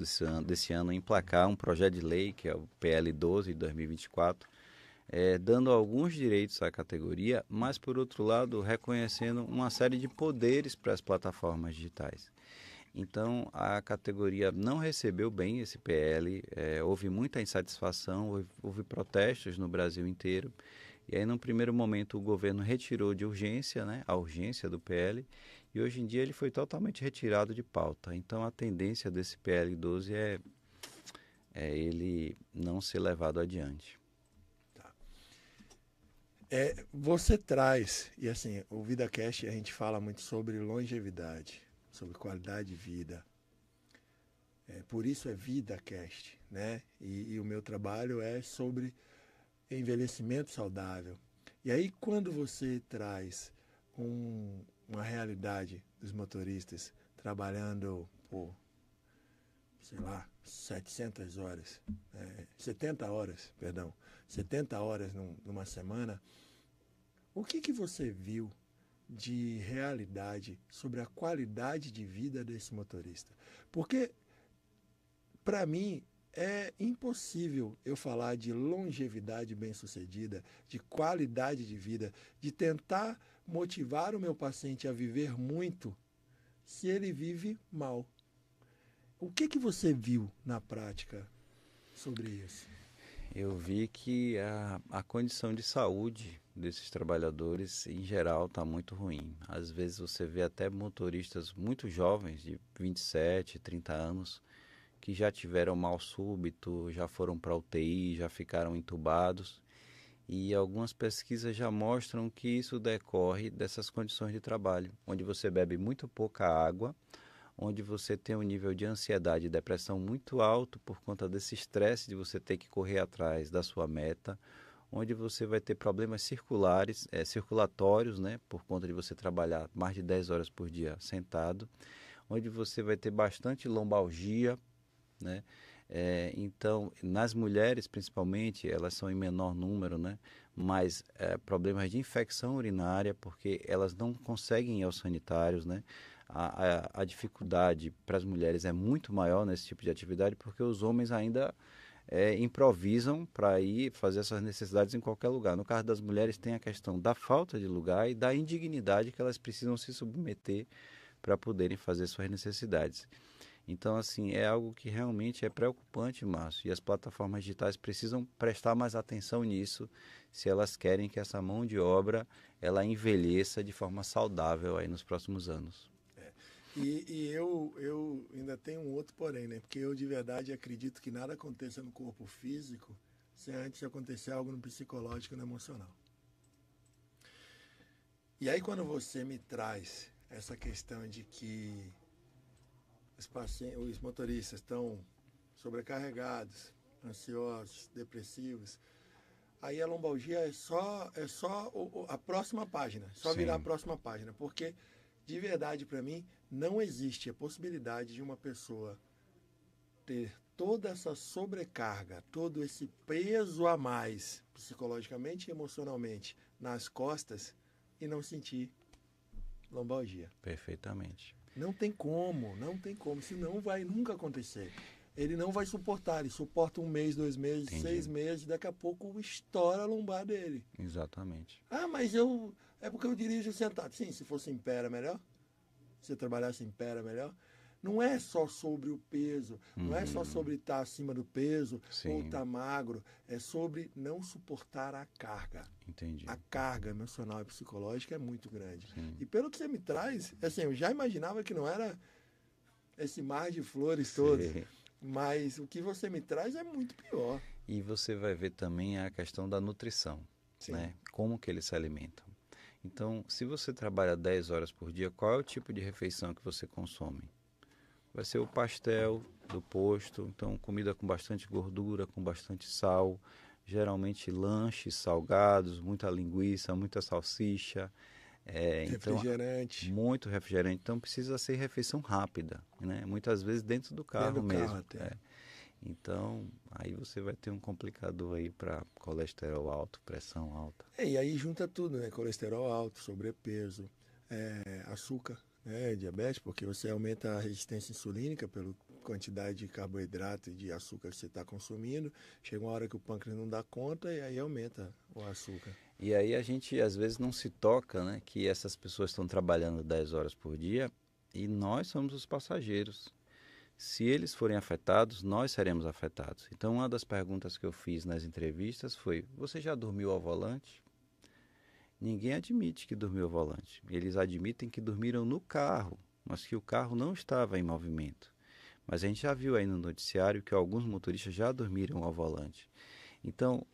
desse ano, emplacar um projeto de lei, que é o PL 12 de 2024, dando alguns direitos à categoria, mas, por outro lado, reconhecendo uma série de poderes para as plataformas digitais. Então, a categoria não recebeu bem esse PL, houve muita insatisfação, houve protestos no Brasil inteiro. E aí, num primeiro momento, o governo retirou de urgência, né, a urgência do PL, e hoje em dia ele foi totalmente retirado de pauta. Então, a tendência desse PL 12 é ele não ser levado adiante. Você traz, e assim, o VidaCast a gente fala muito sobre longevidade, sobre qualidade de vida. Por isso é VidaCast, né? E o meu trabalho é sobre envelhecimento saudável. E aí, quando você traz uma realidade dos motoristas trabalhando por, sei lá, 700 horas, 70 horas, perdão, 70 horas numa semana, o que você viu de realidade sobre a qualidade de vida desse motorista? Porque, para mim, é impossível eu falar de longevidade bem-sucedida, de qualidade de vida, de tentar motivar o meu paciente a viver muito, se ele vive mal. O que você viu na prática sobre isso? Eu vi que a condição de saúde desses trabalhadores, em geral, está muito ruim. Às vezes você vê até motoristas muito jovens, de 27, 30 anos, que já tiveram mal súbito, já foram para UTI, já ficaram entubados. E algumas pesquisas já mostram que isso decorre dessas condições de trabalho, onde você bebe muito pouca água, onde você tem um nível de ansiedade e depressão muito alto por conta desse estresse de você ter que correr atrás da sua meta, onde você vai ter problemas circulatórios, né, por conta de você trabalhar mais de 10 horas por dia sentado, onde você vai ter bastante lombalgia, né? Então, nas mulheres principalmente, elas são em menor número, né? Mas problemas de infecção urinária, porque elas não conseguem ir aos sanitários, né? A dificuldade para as mulheres é muito maior nesse tipo de atividade, porque os homens ainda improvisam para ir fazer essas necessidades em qualquer lugar. No caso das mulheres, tem a questão da falta de lugar e da indignidade que elas precisam se submeter para poderem fazer suas necessidades. Então, assim, é algo que realmente é preocupante, Márcio, e as plataformas digitais precisam prestar mais atenção nisso se elas querem que essa mão de obra ela envelheça de forma saudável aí nos próximos anos. E eu ainda tenho um outro porém, né? Porque eu de verdade acredito que nada aconteça no corpo físico sem antes acontecer algo no psicológico e no emocional. E aí quando você me traz essa questão de que os motoristas estão sobrecarregados, ansiosos, depressivos, aí a lombalgia é só a próxima página, só Sim. virar a próxima página, porque de verdade para mim não existe a possibilidade de uma pessoa ter toda essa sobrecarga, todo esse peso a mais, psicologicamente e emocionalmente, nas costas e não sentir lombalgia. Perfeitamente. Não tem como, isso não vai nunca acontecer. Ele não vai suportar, ele suporta 1 mês, 2 meses, Entendi. 6 meses, daqui a pouco estoura a lombar dele. Exatamente. Ah, mas é porque eu dirijo sentado. Sim, se fosse em pé era melhor. Se você trabalhasse em pé era melhor. Não é só sobre o peso, não é só sobre estar acima do peso ou estar magro, é sobre não suportar a carga. Entendi. A carga emocional e psicológica é muito grande. Sim. E pelo que você me traz, assim, eu já imaginava que não era esse mar de flores todo, mas o que você me traz é muito pior. E você vai ver também a questão da nutrição, né? Como que eles se alimentam. Então, se você trabalha 10 horas por dia, qual é o tipo de refeição que você consome? Vai ser o pastel do posto, então comida com bastante gordura, com bastante sal, geralmente lanches salgados, muita linguiça, muita salsicha, Então, Refrigerante. muito refrigerante. Então precisa ser refeição rápida, né? Muitas vezes dentro do carro mesmo. Então, aí você vai ter um complicador aí para colesterol alto, pressão alta. E aí junta tudo, né? Colesterol alto, sobrepeso, açúcar, né? Diabetes, porque você aumenta a resistência insulínica pela quantidade de carboidrato e de açúcar que você está consumindo. Chega uma hora que o pâncreas não dá conta e aí aumenta o açúcar. E aí a gente às vezes não se toca, né? Que essas pessoas estão trabalhando 10 horas por dia e nós somos os passageiros. Se eles forem afetados, nós seremos afetados. Então, uma das perguntas que eu fiz nas entrevistas foi: você já dormiu ao volante? Ninguém admite que dormiu ao volante. Eles admitem que dormiram no carro, mas que o carro não estava em movimento. Mas a gente já viu aí no noticiário que alguns motoristas já dormiram ao volante. Então,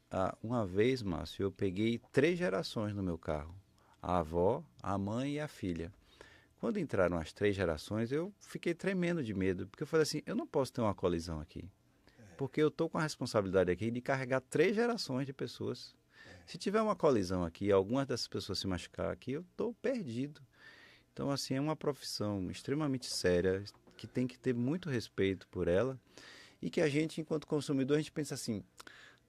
uma vez, Márcio, eu peguei 3 gerações no meu carro: a avó, a mãe e a filha. Quando entraram as 3 gerações, eu fiquei tremendo de medo, porque eu falei assim: eu não posso ter uma colisão aqui, porque eu estou com a responsabilidade aqui de carregar 3 gerações de pessoas. Se tiver uma colisão aqui e algumas dessas pessoas se machucar aqui, eu estou perdido. Então, assim, é uma profissão extremamente séria, que tem que ter muito respeito por ela, e que a gente, enquanto consumidor, a gente pensa assim: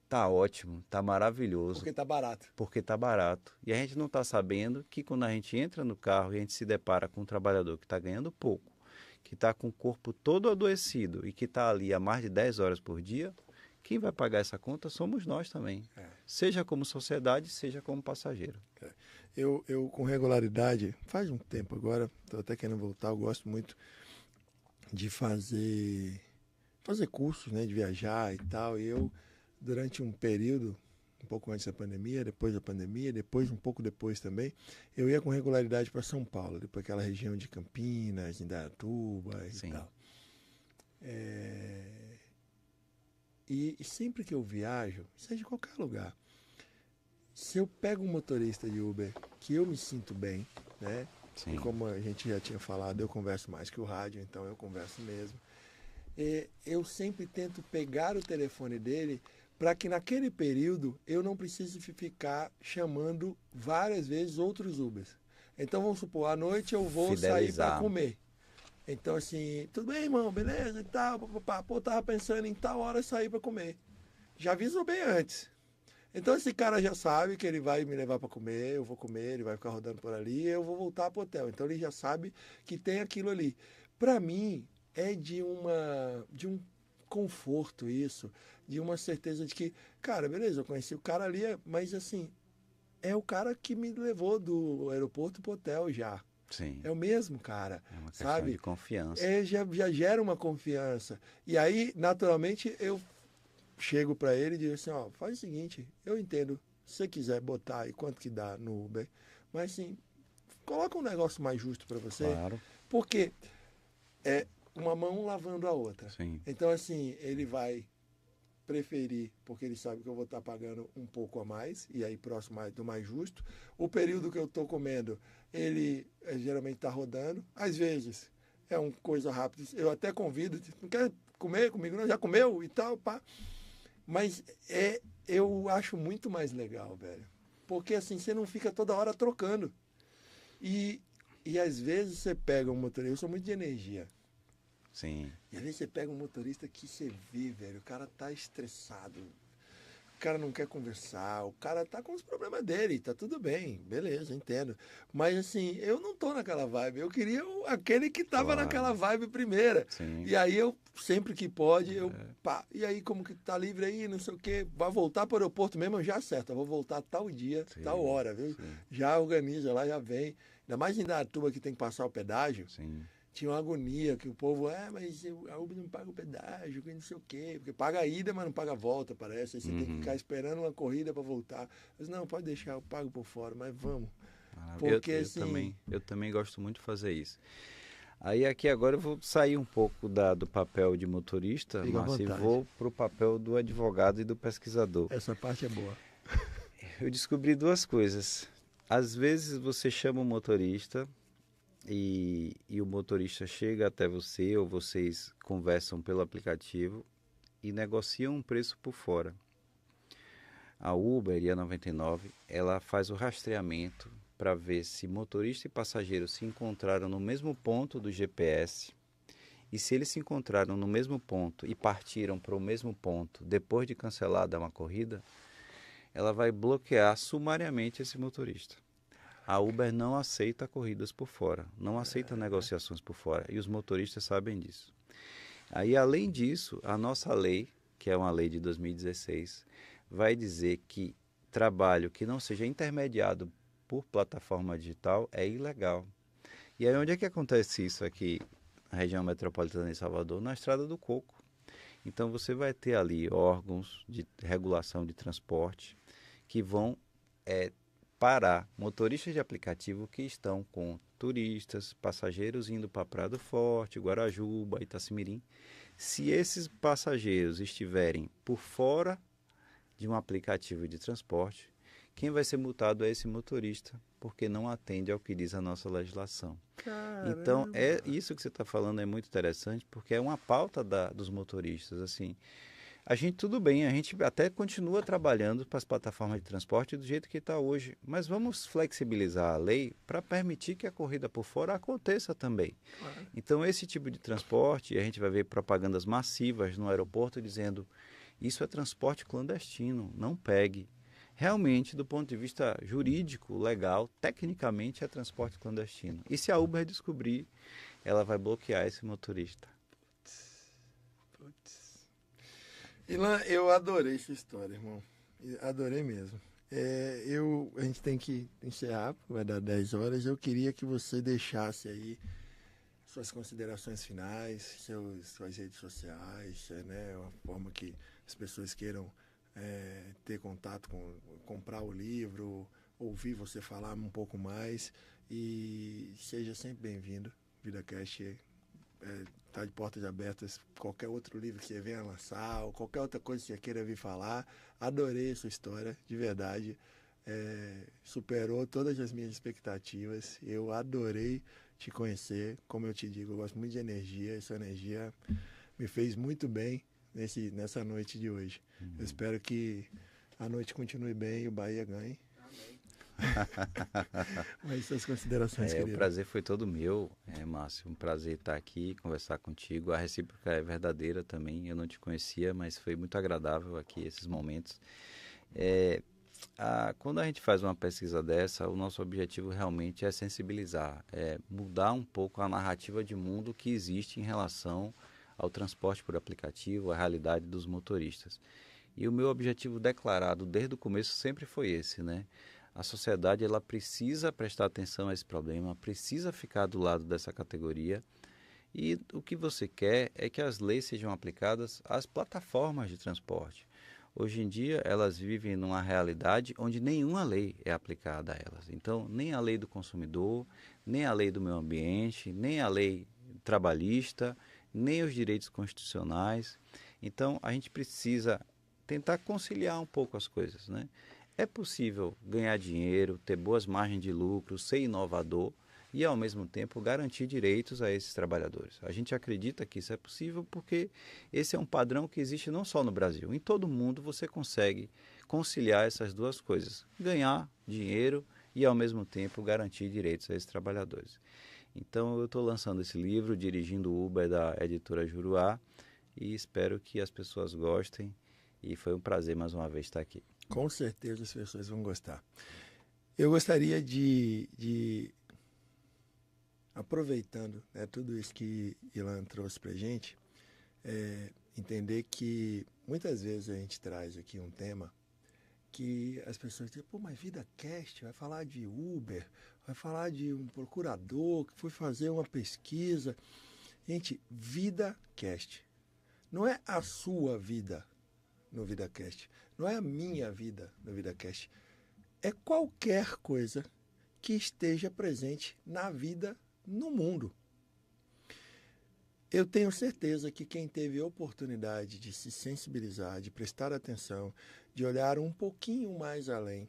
tá ótimo, tá maravilhoso. Porque tá barato. Porque tá barato. E a gente não está sabendo que quando a gente entra no carro e a gente se depara com um trabalhador que está ganhando pouco, que está com o corpo todo adoecido e que está ali há mais de 10 horas por dia, quem vai pagar essa conta somos nós também. Seja como sociedade, seja como passageiro. Eu com regularidade, faz um tempo agora, estou até querendo voltar, eu gosto muito de fazer cursos, né, de viajar e tal, e eu durante um período, um pouco antes da pandemia, depois um pouco depois também, eu ia com regularidade para São Paulo, depois aquela região de Campinas, Indaiatuba e tal. E sempre que eu viajo, seja de qualquer lugar, se eu pego um motorista de Uber que eu me sinto bem, né? Sim. E como a gente já tinha falado, eu converso mais que o rádio, então eu converso mesmo. Eu sempre tento pegar o telefone dele para que naquele período eu não precise ficar chamando várias vezes outros Ubers. Então vamos supor, à noite eu vou sair para comer. Então assim, tudo bem, irmão, beleza e tal, pô, tava pensando em tal hora sair para comer. Já avisou bem antes. Então esse cara já sabe que ele vai me levar para comer, eu vou comer, ele vai ficar rodando por ali, eu vou voltar para o hotel. Então ele já sabe que tem aquilo ali. Para mim é de um conforto isso, de uma certeza de que, cara, beleza, eu conheci o cara ali, mas assim, é o cara que me levou do aeroporto pro hotel já. Sim. É o mesmo cara, é uma questão sabe? De confiança. Já gera uma confiança. E aí, naturalmente, eu chego para ele e digo assim, ó, faz o seguinte, eu entendo, se você quiser botar aí quanto que dá no Uber, mas assim, coloca um negócio mais justo para você. Claro. Porque é uma mão lavando a outra. Sim. Então, assim, ele vai preferir, porque ele sabe que eu vou estar pagando um pouco a mais, e aí próximo do mais justo. O período que eu estou comendo, ele geralmente está rodando. Às vezes, é uma coisa rápida. Eu até convido, não quer comer comigo? Não, já comeu e tal, pá. Mas eu acho muito mais legal, velho. Porque assim, você não fica toda hora trocando. E às vezes você pega um motorista, eu sou muito de energia. Sim. E às vezes você pega um motorista que você vê, velho, o cara tá estressado, o cara não quer conversar, o cara tá com os problemas dele, tá tudo bem, beleza, entendo. Mas assim, eu não tô naquela vibe, eu queria aquele que tava naquela vibe primeira. Sim. E aí eu, sempre que pode, pá, e aí como que tá livre aí, não sei o quê, vai voltar para o aeroporto mesmo, eu já acerto, eu vou voltar tal dia, tal hora, viu? Sim. Já organiza lá, já vem. Ainda mais em Indaiatuba que tem que passar o pedágio. Sim. Tinha uma agonia que o povo, mas a Uber não paga o pedágio, que não sei o quê. Porque paga a ida, mas não paga a volta, parece. Aí você tem que ficar esperando uma corrida para voltar. Mas não, pode deixar, eu pago por fora, mas vamos. Porque eu também gosto muito de fazer isso. Aí aqui agora eu vou sair um pouco do papel de motorista, mas vou para o papel do advogado e do pesquisador. Essa parte é boa. Eu descobri 2 coisas. Às vezes você chama um motorista e o motorista chega até você ou vocês conversam pelo aplicativo e negociam um preço por fora. A Uber e a 99, ela faz o rastreamento para ver se motorista e passageiro se encontraram no mesmo ponto do GPS. E se eles se encontraram no mesmo ponto e partiram para o mesmo ponto depois de cancelada uma corrida, ela vai bloquear sumariamente esse motorista. A Uber não aceita corridas por fora, não aceita negociações por fora, e os motoristas sabem disso. Aí, além disso, a nossa lei, que é uma lei de 2016, vai dizer que trabalho que não seja intermediado por plataforma digital é ilegal. E aí, onde é que acontece isso aqui na região metropolitana de Salvador? Na Estrada do Coco. Então, você vai ter ali órgãos de regulação de transporte que vão parar motoristas de aplicativo que estão com turistas, passageiros indo para Prado Forte, Guarajuba, Itacimirim. Se esses passageiros estiverem por fora de um aplicativo de transporte, quem vai ser multado é esse motorista, porque não atende ao que diz a nossa legislação. Caramba. Então, isso que você está falando é muito interessante, porque é uma pauta dos motoristas, assim. A gente, tudo bem, a gente até continua trabalhando para as plataformas de transporte do jeito que está hoje, mas vamos flexibilizar a lei para permitir que a corrida por fora aconteça também. Claro. Então, esse tipo de transporte, a gente vai ver propagandas massivas no aeroporto dizendo isso é transporte clandestino, não pegue. Realmente, do ponto de vista jurídico, legal, tecnicamente é transporte clandestino. E se a Uber descobrir, ela vai bloquear esse motorista. Putz. Ilan, eu adorei essa história, irmão. Adorei mesmo. A gente tem que encerrar, vai dar 10 horas. Eu queria que você deixasse aí suas considerações finais, suas redes sociais, né? Uma forma que as pessoas queiram ter contato comprar o livro, ouvir você falar um pouco mais. E seja sempre bem-vindo. VidaCast está de portas abertas. Qualquer outro livro que você venha lançar, ou qualquer outra coisa que você queira vir falar. Adorei a sua história, de verdade. Superou todas as minhas expectativas. Eu adorei te conhecer. Como eu te digo, eu gosto muito de energia. Essa energia me fez muito bem nessa noite de hoje. Eu espero que a noite continue bem e o Bahia ganhe. Mas suas considerações, querido. O prazer foi todo meu, Márcio. Um prazer estar aqui, conversar contigo. A recíproca é verdadeira também. Eu não te conhecia, mas foi muito agradável aqui esses momentos. Quando a gente faz uma pesquisa dessa, o nosso objetivo realmente é sensibilizar, mudar um pouco a narrativa de mundo que existe em relação ao transporte por aplicativo, à realidade dos motoristas. E o meu objetivo declarado desde o começo sempre foi esse, né? A sociedade ela precisa prestar atenção a esse problema, precisa ficar do lado dessa categoria. E o que você quer é que as leis sejam aplicadas às plataformas de transporte. Hoje em dia, elas vivem numa realidade onde nenhuma lei é aplicada a elas. Então, nem a lei do consumidor, nem a lei do meio ambiente, nem a lei trabalhista, nem os direitos constitucionais. Então, a gente precisa tentar conciliar um pouco as coisas, né? É possível ganhar dinheiro, ter boas margens de lucro, ser inovador e, ao mesmo tempo, garantir direitos a esses trabalhadores. A gente acredita que isso é possível porque esse é um padrão que existe não só no Brasil. Em todo mundo você consegue conciliar essas duas coisas. Ganhar dinheiro e, ao mesmo tempo, garantir direitos a esses trabalhadores. Então, eu estou lançando esse livro, dirigindo o Uber da editora Juruá e espero que as pessoas gostem. E foi um prazer mais uma vez estar aqui. Com certeza as pessoas vão gostar. Eu gostaria de aproveitando, né, tudo isso que Ilan trouxe para a gente, entender que muitas vezes a gente traz aqui um tema que as pessoas dizem, pô, mas VidaCast vai falar de Uber, vai falar de um procurador que foi fazer uma pesquisa. Gente, VidaCast não é a sua vida no VidaCast, não é a minha vida no VidaCast, é qualquer coisa que esteja presente na vida no mundo. Eu tenho certeza que quem teve a oportunidade de se sensibilizar, de prestar atenção, de olhar um pouquinho mais além,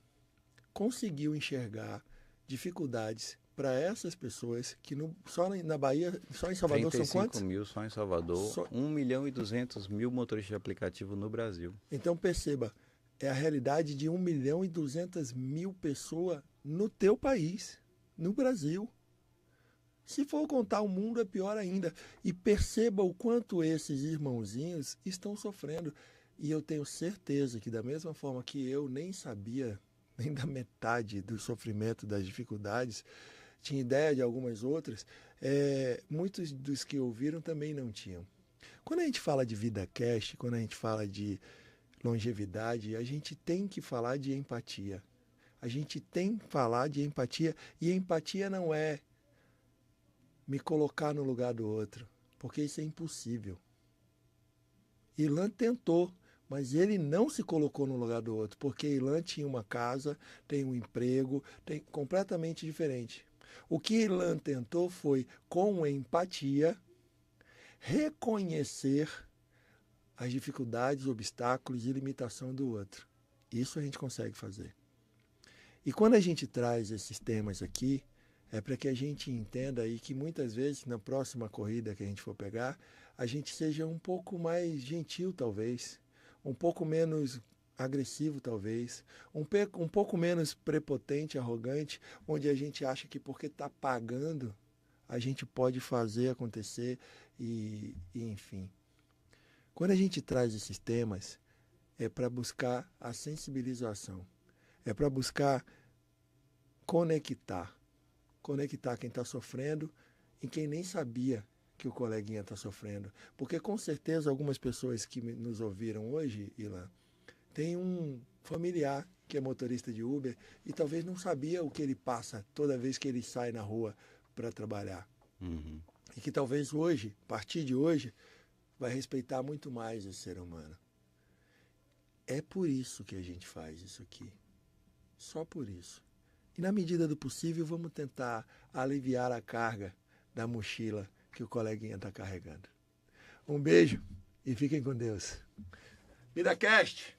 conseguiu enxergar dificuldades para essas pessoas que só na Bahia, só em Salvador são quantos? 35 mil só em Salvador, 1.200.000 motoristas de aplicativo no Brasil. Então perceba, é a realidade de 1.200.000 pessoas no teu país, no Brasil. Se for contar o mundo, é pior ainda. E perceba o quanto esses irmãozinhos estão sofrendo. E eu tenho certeza que, da mesma forma que eu nem sabia nem da metade do sofrimento, das dificuldades, tinha ideia de algumas outras, muitos dos que ouviram também não tinham. Quando a gente fala de vida cash, quando a gente fala de longevidade, a gente tem que falar de empatia. A gente tem que falar de empatia, e empatia não é me colocar no lugar do outro, porque isso é impossível. Ilan tentou, mas ele não se colocou no lugar do outro, porque Ilan tinha uma casa, tem um emprego, completamente diferente. O que Ilan tentou foi, com empatia, reconhecer as dificuldades, obstáculos e limitação do outro. Isso a gente consegue fazer. E quando a gente traz esses temas aqui, é para que a gente entenda aí que muitas vezes, na próxima corrida que a gente for pegar, a gente seja um pouco mais gentil, talvez, um pouco menos agressivo, talvez, um pouco menos prepotente, arrogante, onde a gente acha que porque está pagando, a gente pode fazer acontecer e enfim. Quando a gente traz esses temas, é para buscar a sensibilização, é para buscar conectar quem está sofrendo e quem nem sabia que o coleguinha está sofrendo. Porque com certeza algumas pessoas que nos ouviram hoje, Ilan, tem um familiar que é motorista de Uber e talvez não sabia o que ele passa toda vez que ele sai na rua para trabalhar. Uhum. E que talvez hoje, a partir de hoje, vai respeitar muito mais esse ser humano. É por isso que a gente faz isso aqui. Só por isso. E na medida do possível, vamos tentar aliviar a carga da mochila que o coleguinha está carregando. Um beijo e fiquem com Deus. VidaCast!